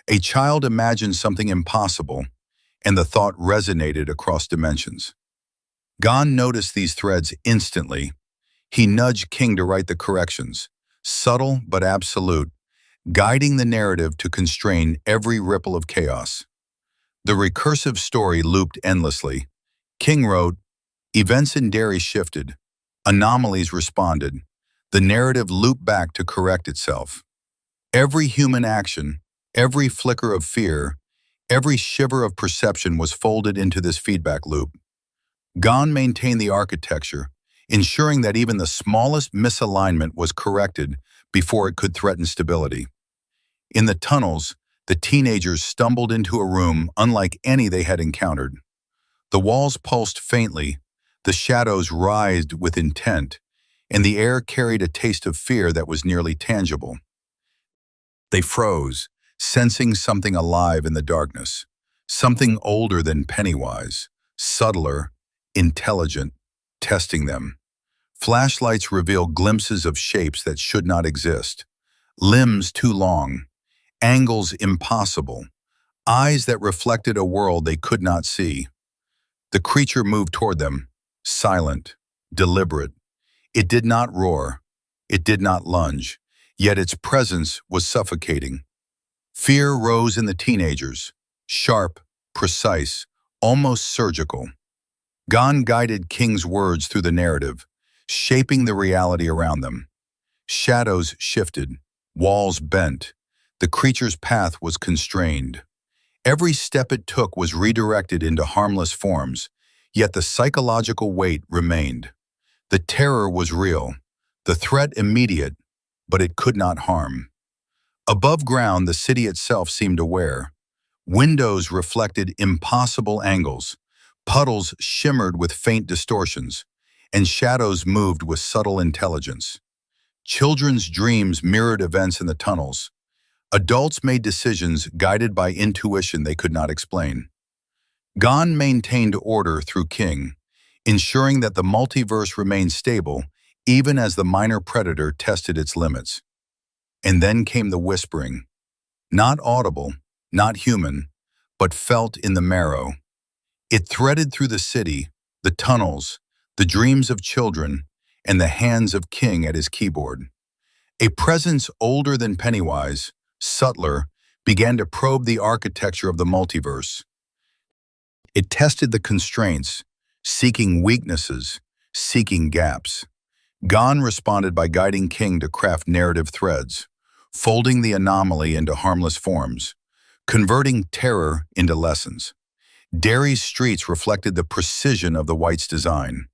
A child imagined something impossible, and the thought resonated across dimensions. Gan noticed these threads instantly. He nudged King to write the corrections, subtle but absolute, guiding the narrative to constrain every ripple of chaos. The recursive story looped endlessly. King wrote, "Events in Derry shifted. Anomalies responded. The narrative looped back to correct itself. Every human action, every flicker of fear, every shiver of perception was folded into this feedback loop." Gan maintained the architecture, ensuring that even the smallest misalignment was corrected before it could threaten stability. In the tunnels, the teenagers stumbled into a room unlike any they had encountered. The walls pulsed faintly, the shadows writhed with intent, and the air carried a taste of fear that was nearly tangible. They froze, sensing something alive in the darkness, something older than Pennywise, subtler, intelligent, testing them. Flashlights revealed glimpses of shapes that should not exist, limbs too long, angles impossible, eyes that reflected a world they could not see. The creature moved toward them, silent, deliberate. It did not roar. It did not lunge. Yet its presence was suffocating. Fear rose in the teenagers, sharp, precise, almost surgical. Gon guided King's words through the narrative, shaping the reality around them. Shadows shifted, walls bent. The creature's path was constrained. Every step it took was redirected into harmless forms, yet the psychological weight remained. The terror was real, the threat immediate, but it could not harm. Above ground, the city itself seemed aware. Windows reflected impossible angles, puddles shimmered with faint distortions, and shadows moved with subtle intelligence. Children's dreams mirrored events in the tunnels. Adults made decisions guided by intuition they could not explain. Gon maintained order through King, ensuring that the multiverse remained stable even as the minor predator tested its limits. And then came the whispering, not audible, not human, but felt in the marrow. It threaded through the city, the tunnels, the dreams of children, and the hands of King at his keyboard. A presence older than Pennywise, subtler, began to probe the architecture of the multiverse. It tested the constraints, seeking weaknesses, seeking gaps. Gon responded by guiding King to craft narrative threads, folding the anomaly into harmless forms, converting terror into lessons. Derry's streets reflected the precision of the White's design.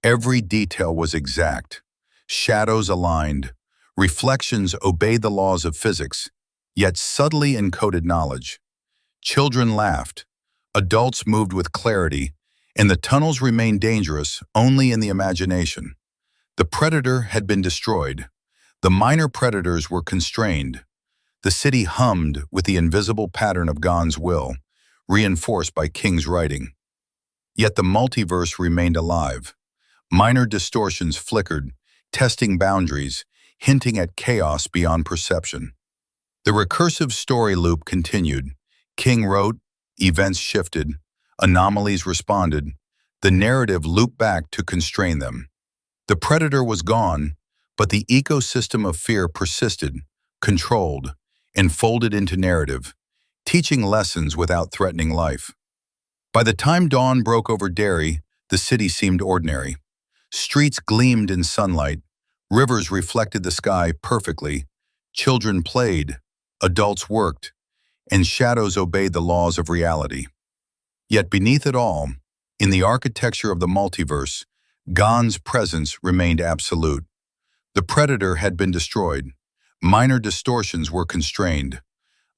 Every detail was exact. Shadows aligned. Reflections obeyed the laws of physics, yet subtly encoded knowledge. Children laughed. Adults moved with clarity, and the tunnels remained dangerous only in the imagination. The predator had been destroyed. The minor predators were constrained. The city hummed with the invisible pattern of Gon's will, reinforced by King's writing. Yet the multiverse remained alive. Minor distortions flickered, testing boundaries, hinting at chaos beyond perception. The recursive story loop continued. King wrote, events shifted, anomalies responded. The narrative looped back to constrain them. The predator was gone, but the ecosystem of fear persisted, controlled, and folded into narrative, teaching lessons without threatening life. By the time dawn broke over Derry, the city seemed ordinary. Streets gleamed in sunlight, rivers reflected the sky perfectly, children played, adults worked, and shadows obeyed the laws of reality. Yet beneath it all, in the architecture of the multiverse, Gon's presence remained absolute. The predator had been destroyed. Minor distortions were constrained.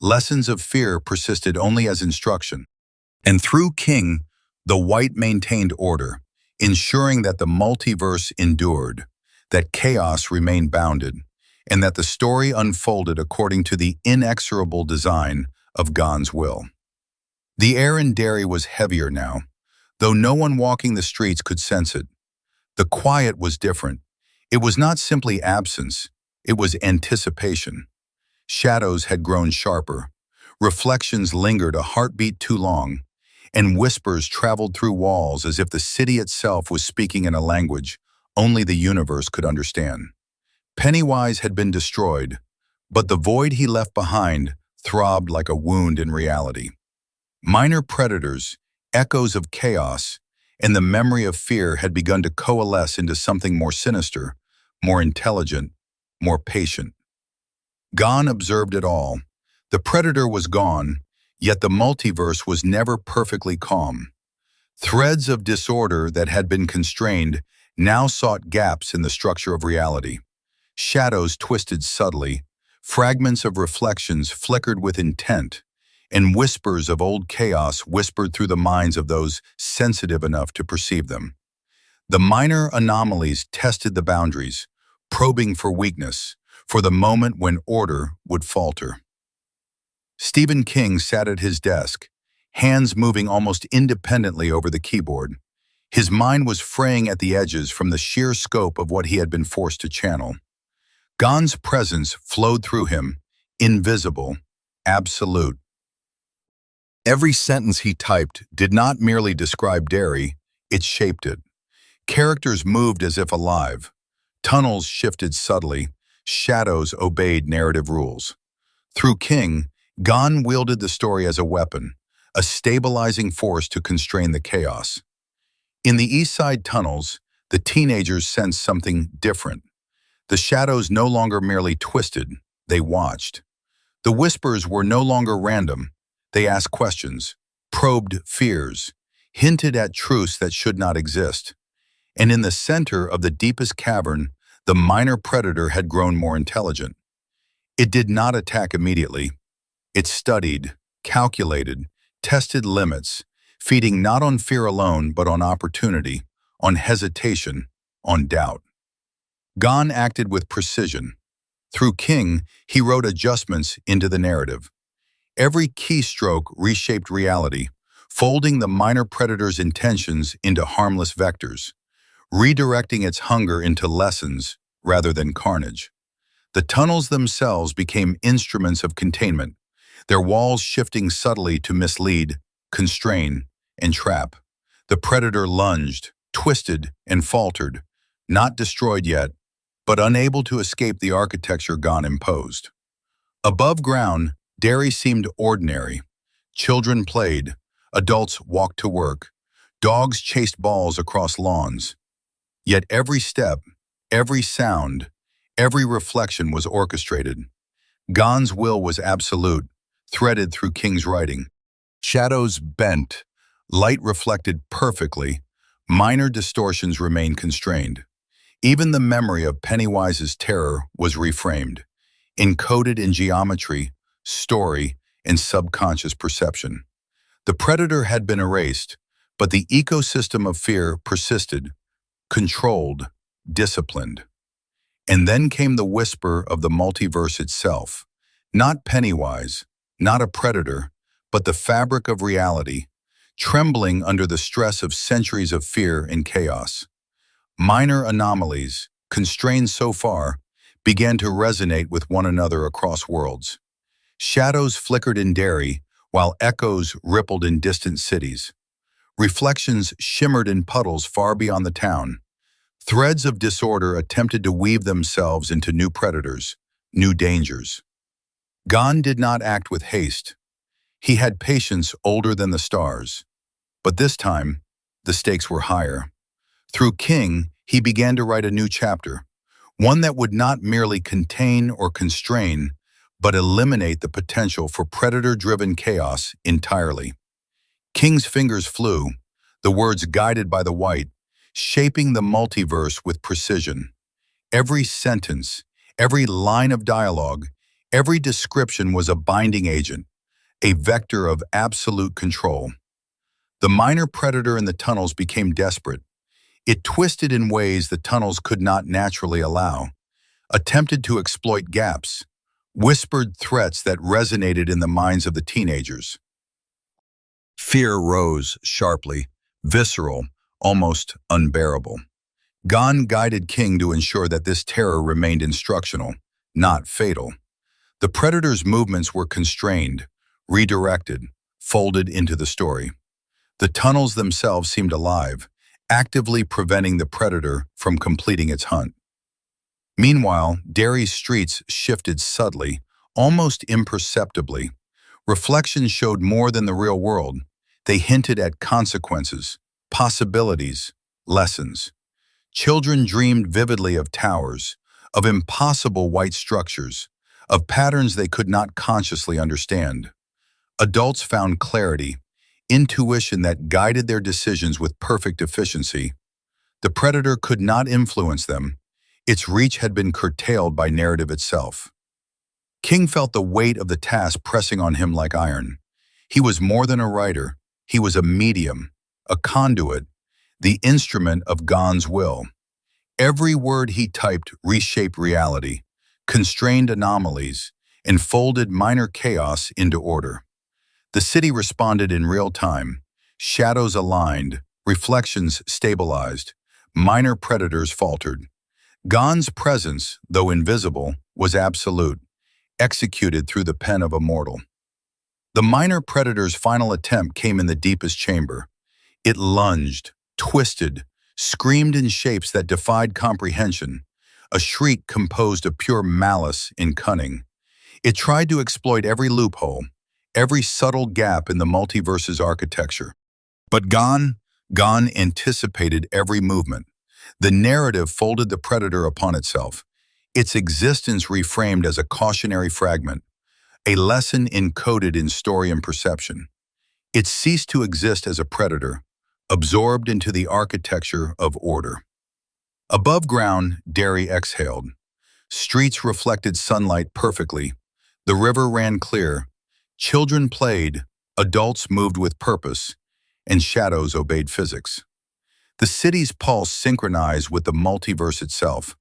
Lessons of fear persisted only as instruction. And through King, the White maintained order, ensuring that the multiverse endured, that chaos remained bounded, and that the story unfolded according to the inexorable design of Gon's will. The air in Derry was heavier now, though no one walking the streets could sense it. The quiet was different. It was not simply absence, it was anticipation. Shadows had grown sharper. Reflections lingered a heartbeat too long, and whispers traveled through walls as if the city itself was speaking in a language only the universe could understand. Pennywise had been destroyed, but the void he left behind throbbed like a wound in reality. Minor predators, echoes of chaos, and the memory of fear had begun to coalesce into something more sinister, more intelligent, more patient. Gon observed it all. The predator was gone, yet the multiverse was never perfectly calm. Threads of disorder that had been constrained now sought gaps in the structure of reality. Shadows twisted subtly, fragments of reflections flickered with intent, and whispers of old chaos whispered through the minds of those sensitive enough to perceive them. The minor anomalies tested the boundaries, probing for weakness, for the moment when order would falter. Stephen King sat at his desk, hands moving almost independently over the keyboard. His mind was fraying at the edges from the sheer scope of what he had been forced to channel. Gon's presence flowed through him, invisible, absolute. Every sentence he typed did not merely describe Derry, it shaped it. Characters moved as if alive. Tunnels shifted subtly. Shadows obeyed narrative rules. Through King, Gon wielded the story as a weapon, a stabilizing force to constrain the chaos. In the East Side tunnels, the teenagers sensed something different. The shadows no longer merely twisted, they watched. The whispers were no longer random. They asked questions, probed fears, hinted at truths that should not exist. And in the center of the deepest cavern, the minor predator had grown more intelligent. It did not attack immediately. It studied, calculated, tested limits, feeding not on fear alone but on opportunity, on hesitation, on doubt. Gon acted with precision. Through King, he wrote adjustments into the narrative. Every keystroke reshaped reality, folding the minor predator's intentions into harmless vectors, redirecting its hunger into lessons rather than carnage. The tunnels themselves became instruments of containment, their walls shifting subtly to mislead, constrain, and trap. The predator lunged, twisted, and faltered, not destroyed yet, but unable to escape the architecture Gon imposed. Above ground, Derry seemed ordinary. Children played, adults walked to work, dogs chased balls across lawns. Yet every step, every sound, every reflection was orchestrated. Gon's will was absolute, threaded through King's writing. Shadows bent, light reflected perfectly, minor distortions remained constrained. Even the memory of Pennywise's terror was reframed, encoded in geometry, story, and subconscious perception. The predator had been erased, but the ecosystem of fear persisted, controlled, disciplined. And then came the whisper of the multiverse itself. Not Pennywise, not a predator, but the fabric of reality, trembling under the stress of centuries of fear and chaos. Minor anomalies, constrained so far, began to resonate with one another across worlds. Shadows flickered in Derry, while echoes rippled in distant cities. Reflections shimmered in puddles far beyond the town. Threads of disorder attempted to weave themselves into new predators, new dangers. Gon did not act with haste. He had patience older than the stars. But this time, the stakes were higher. Through King, he began to write a new chapter, one that would not merely contain or constrain, but eliminate the potential for predator-driven chaos entirely. King's fingers flew, the words guided by the white, shaping the multiverse with precision. Every sentence, every line of dialogue, every description was a binding agent, a vector of absolute control. The minor predator in the tunnels became desperate. It twisted in ways the tunnels could not naturally allow, attempted to exploit gaps, whispered threats that resonated in the minds of the teenagers. Fear rose sharply, visceral, almost unbearable. Gon guided King to ensure that this terror remained instructional, not fatal. The predator's movements were constrained, redirected, folded into the story. The tunnels themselves seemed alive, actively preventing the predator from completing its hunt. Meanwhile, Derry's streets shifted subtly, almost imperceptibly. Reflections showed more than the real world. They hinted at consequences, possibilities, lessons. Children dreamed vividly of towers, of impossible white structures, of patterns they could not consciously understand. Adults found clarity, intuition that guided their decisions with perfect efficiency. The predator could not influence them. Its reach had been curtailed by narrative itself. King felt the weight of the task pressing on him like iron. He was more than a writer. He was a medium, a conduit, the instrument of Gon's will. Every word he typed reshaped reality, constrained anomalies, and folded minor chaos into order. The city responded in real time. Shadows aligned, reflections stabilized, minor predators faltered. Gon's presence, though invisible, was absolute, executed through the pen of a mortal. The minor predator's final attempt came in the deepest chamber. It lunged, twisted, screamed in shapes that defied comprehension, a shriek composed of pure malice and cunning. It tried to exploit every loophole, every subtle gap in the multiverse's architecture. But Gon anticipated every movement. The narrative folded the predator upon itself, its existence reframed as a cautionary fragment, a lesson encoded in story and perception. It ceased to exist as a predator, absorbed into the architecture of order. Above ground, Derry exhaled. Streets reflected sunlight perfectly. The river ran clear. Children played, adults moved with purpose, and shadows obeyed physics. The city's pulse synchronized with the multiverse itself,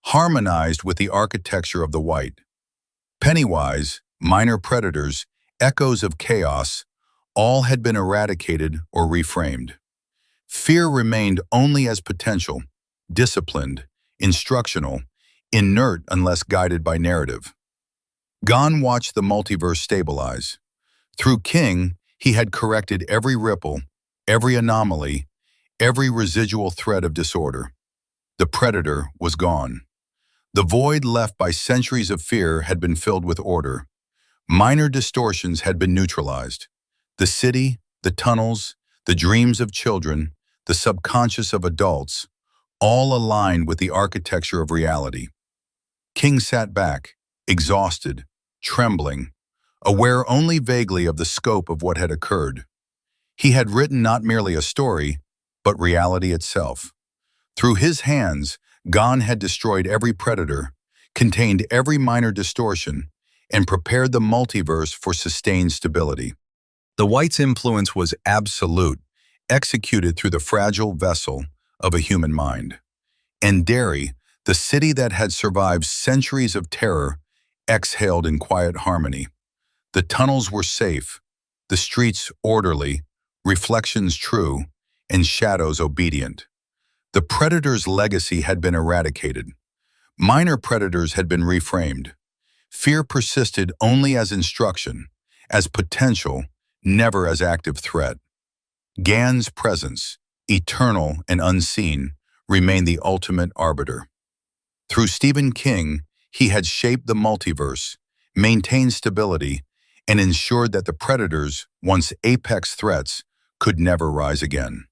harmonized with the architecture of the white. Pennywise, minor predators, echoes of chaos, all had been eradicated or reframed. Fear remained only as potential, disciplined, instructional, inert unless guided by narrative. Gon watched the multiverse stabilize. Through King, he had corrected every ripple, every anomaly, every residual thread of disorder. The predator was gone. The void left by centuries of fear had been filled with order. Minor distortions had been neutralized. The city, the tunnels, the dreams of children, the subconscious of adults, all aligned with the architecture of reality. King sat back, exhausted, trembling, aware only vaguely of the scope of what had occurred. He had written not merely a story, but reality itself. Through his hands, Gon had destroyed every predator, contained every minor distortion, and prepared the multiverse for sustained stability. The White's influence was absolute, executed through the fragile vessel of a human mind. And Derry, the city that had survived centuries of terror, exhaled in quiet harmony. The tunnels were safe, the streets orderly, reflections true, and shadows obedient. The predator's legacy had been eradicated. Minor predators had been reframed. Fear persisted only as instruction, as potential, never as active threat. Gan's presence, eternal and unseen, remained the ultimate arbiter. Through Stephen King, he had shaped the multiverse, maintained stability, and ensured that the predators, once apex threats, could never rise again.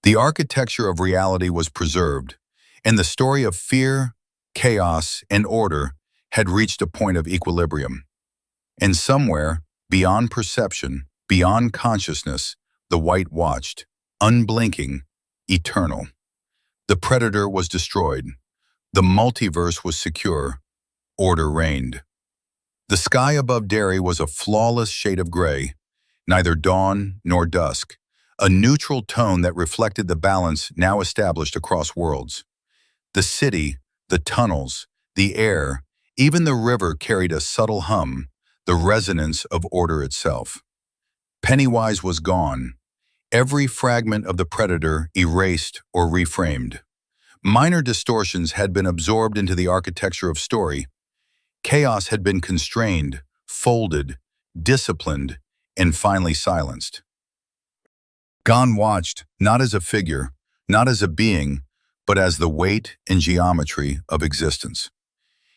The architecture of reality was preserved, and the story of fear, chaos, and order had reached a point of equilibrium. And somewhere, beyond perception, beyond consciousness, the White watched, unblinking, eternal. The predator was destroyed. The multiverse was secure. Order reigned. The sky above Derry was a flawless shade of gray, neither dawn nor dusk, a neutral tone that reflected the balance now established across worlds. The city, the tunnels, the air, even the river carried a subtle hum, the resonance of order itself. Pennywise was gone, every fragment of the predator erased or reframed. Minor distortions had been absorbed into the architecture of story. Chaos had been constrained, folded, disciplined, and finally silenced. Gon watched, not as a figure, not as a being, but as the weight and geometry of existence.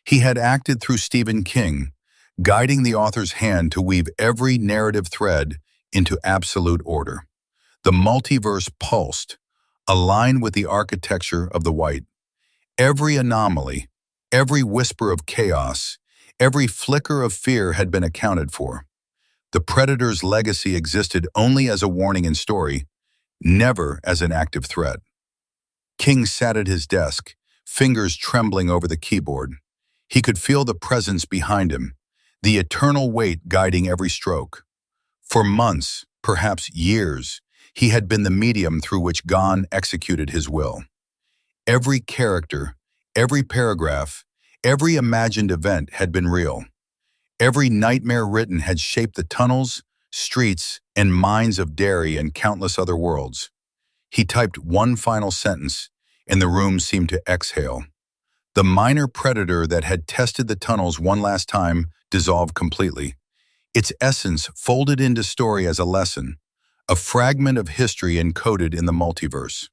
He had acted through Stephen King, guiding the author's hand to weave every narrative thread into absolute order. The multiverse pulsed, aligned with the architecture of the White. Every anomaly, every whisper of chaos, every flicker of fear had been accounted for. The predator's legacy existed only as a warning in story, never as an active threat. King sat at his desk, fingers trembling over the keyboard. He could feel the presence behind him, the eternal weight guiding every stroke. For months, perhaps years, he had been the medium through which Gon executed his will. Every character, every paragraph, every imagined event had been real. Every nightmare written had shaped the tunnels, streets, and minds of Derry and countless other worlds. He typed one final sentence, and the room seemed to exhale. The minor predator that had tested the tunnels one last time dissolved completely. its essence folded into story as a lesson, a fragment of history encoded in the multiverse.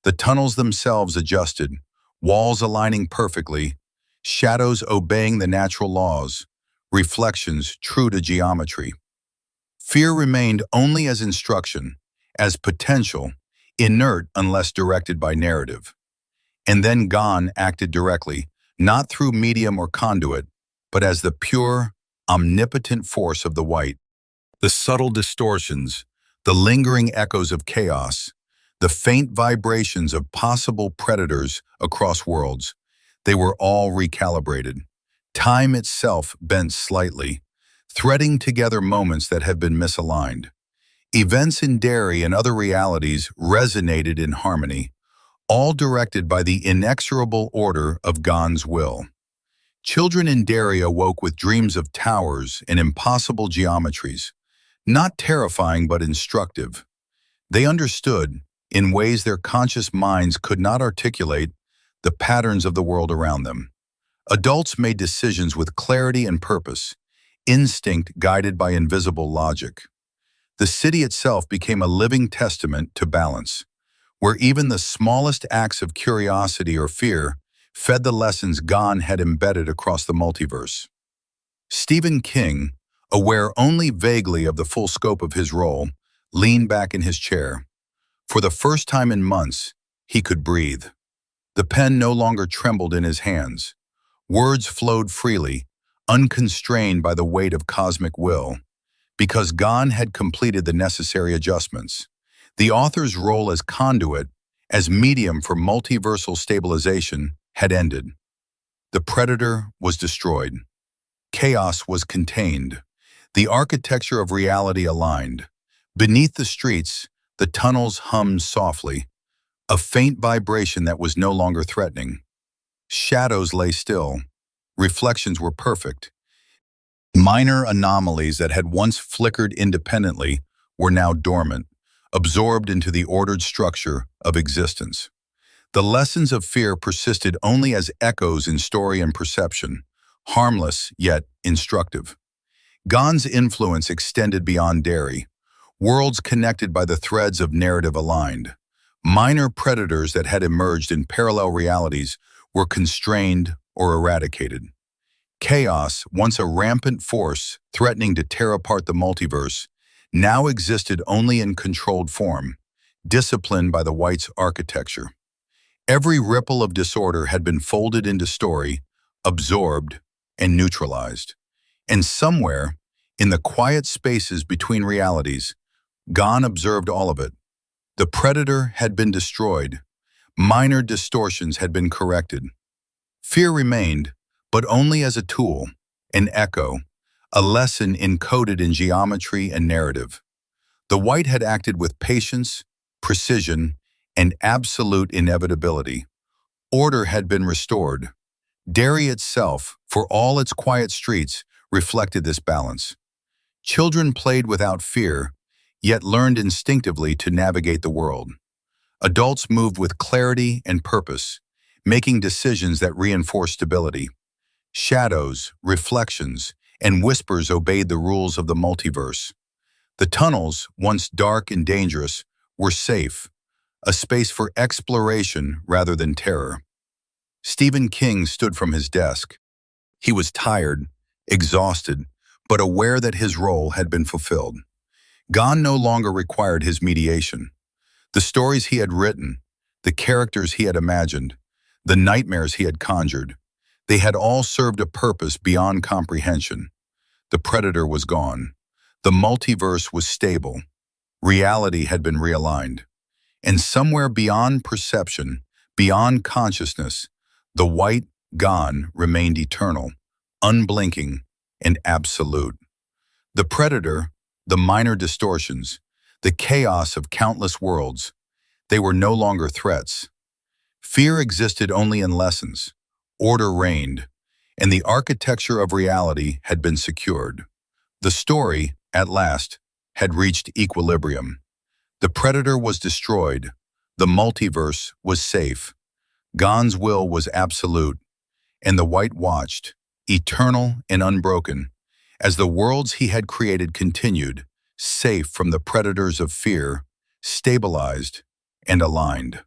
The tunnels themselves adjusted, walls aligning perfectly, shadows obeying the natural laws, reflections true to geometry. Fear remained only as instruction, as potential, inert unless directed by narrative. And then Gon acted directly, not through medium or conduit, but as the pure, omnipotent force of the white. The subtle distortions, the lingering echoes of chaos, the faint vibrations of possible predators across worlds, they were all recalibrated. Time itself bent slightly, threading together moments that had been misaligned. Events in Derry and other realities resonated in harmony, all directed by the inexorable order of Gon's will. Children in Derry awoke with dreams of towers and impossible geometries, not terrifying but instructive. They understood, in ways their conscious minds could not articulate, the patterns of the world around them. Adults made decisions with clarity and purpose, instinct guided by invisible logic. The city itself became a living testament to balance, where even the smallest acts of curiosity or fear fed the lessons Gon had embedded across the multiverse. Stephen King, aware only vaguely of the full scope of his role, leaned back in his chair. For the first time in months, he could breathe. The pen no longer trembled in his hands. Words flowed freely, unconstrained by the weight of cosmic will. Because Gon had completed the necessary adjustments, the author's role as conduit, as medium for multiversal stabilization, had ended. The predator was destroyed. Chaos was contained. The architecture of reality aligned. Beneath the streets, the tunnels hummed softly, a faint vibration that was no longer threatening. Shadows lay still. Reflections were perfect. Minor anomalies that had once flickered independently were now dormant, absorbed into the ordered structure of existence. The lessons of fear persisted only as echoes in story and perception, harmless yet instructive. Gon's influence extended beyond Derry, worlds connected by the threads of narrative aligned. Minor predators that had emerged in parallel realities were constrained or eradicated. Chaos, once a rampant force threatening to tear apart the multiverse, now existed only in controlled form, disciplined by the white's architecture. Every ripple of disorder had been folded into story, absorbed, and neutralized. And somewhere, in the quiet spaces between realities, Gon observed all of it. The predator had been destroyed. Minor distortions had been corrected. Fear remained, but only as a tool, an echo, a lesson encoded in geometry and narrative. The white had acted with patience, precision, and absolute inevitability. Order had been restored. Derry itself, for all its quiet streets, reflected this balance. Children played without fear, yet learned instinctively to navigate the world. Adults moved with clarity and purpose, making decisions that reinforced stability. Shadows, reflections, and whispers obeyed the rules of the multiverse. The tunnels, once dark and dangerous, were safe, a space for exploration rather than terror. Stephen King stood from his desk. He was tired, exhausted, but aware that his role had been fulfilled. Gon no longer required his mediation. The stories he had written, the characters he had imagined, the nightmares he had conjured, they had all served a purpose beyond comprehension. The predator was gone. The multiverse was stable. Reality had been realigned. And somewhere beyond perception, beyond consciousness, the white Gon remained eternal, unblinking, and absolute. The predator, the minor distortions, the chaos of countless worlds, they were no longer threats. Fear existed only in lessons. Order reigned, and the architecture of reality had been secured. The story, at last, had reached equilibrium. The predator was destroyed. The multiverse was safe. Gon's will was absolute, and the white watched, eternal and unbroken, as the worlds he had created continued, safe from the predators of fear, stabilized, and aligned.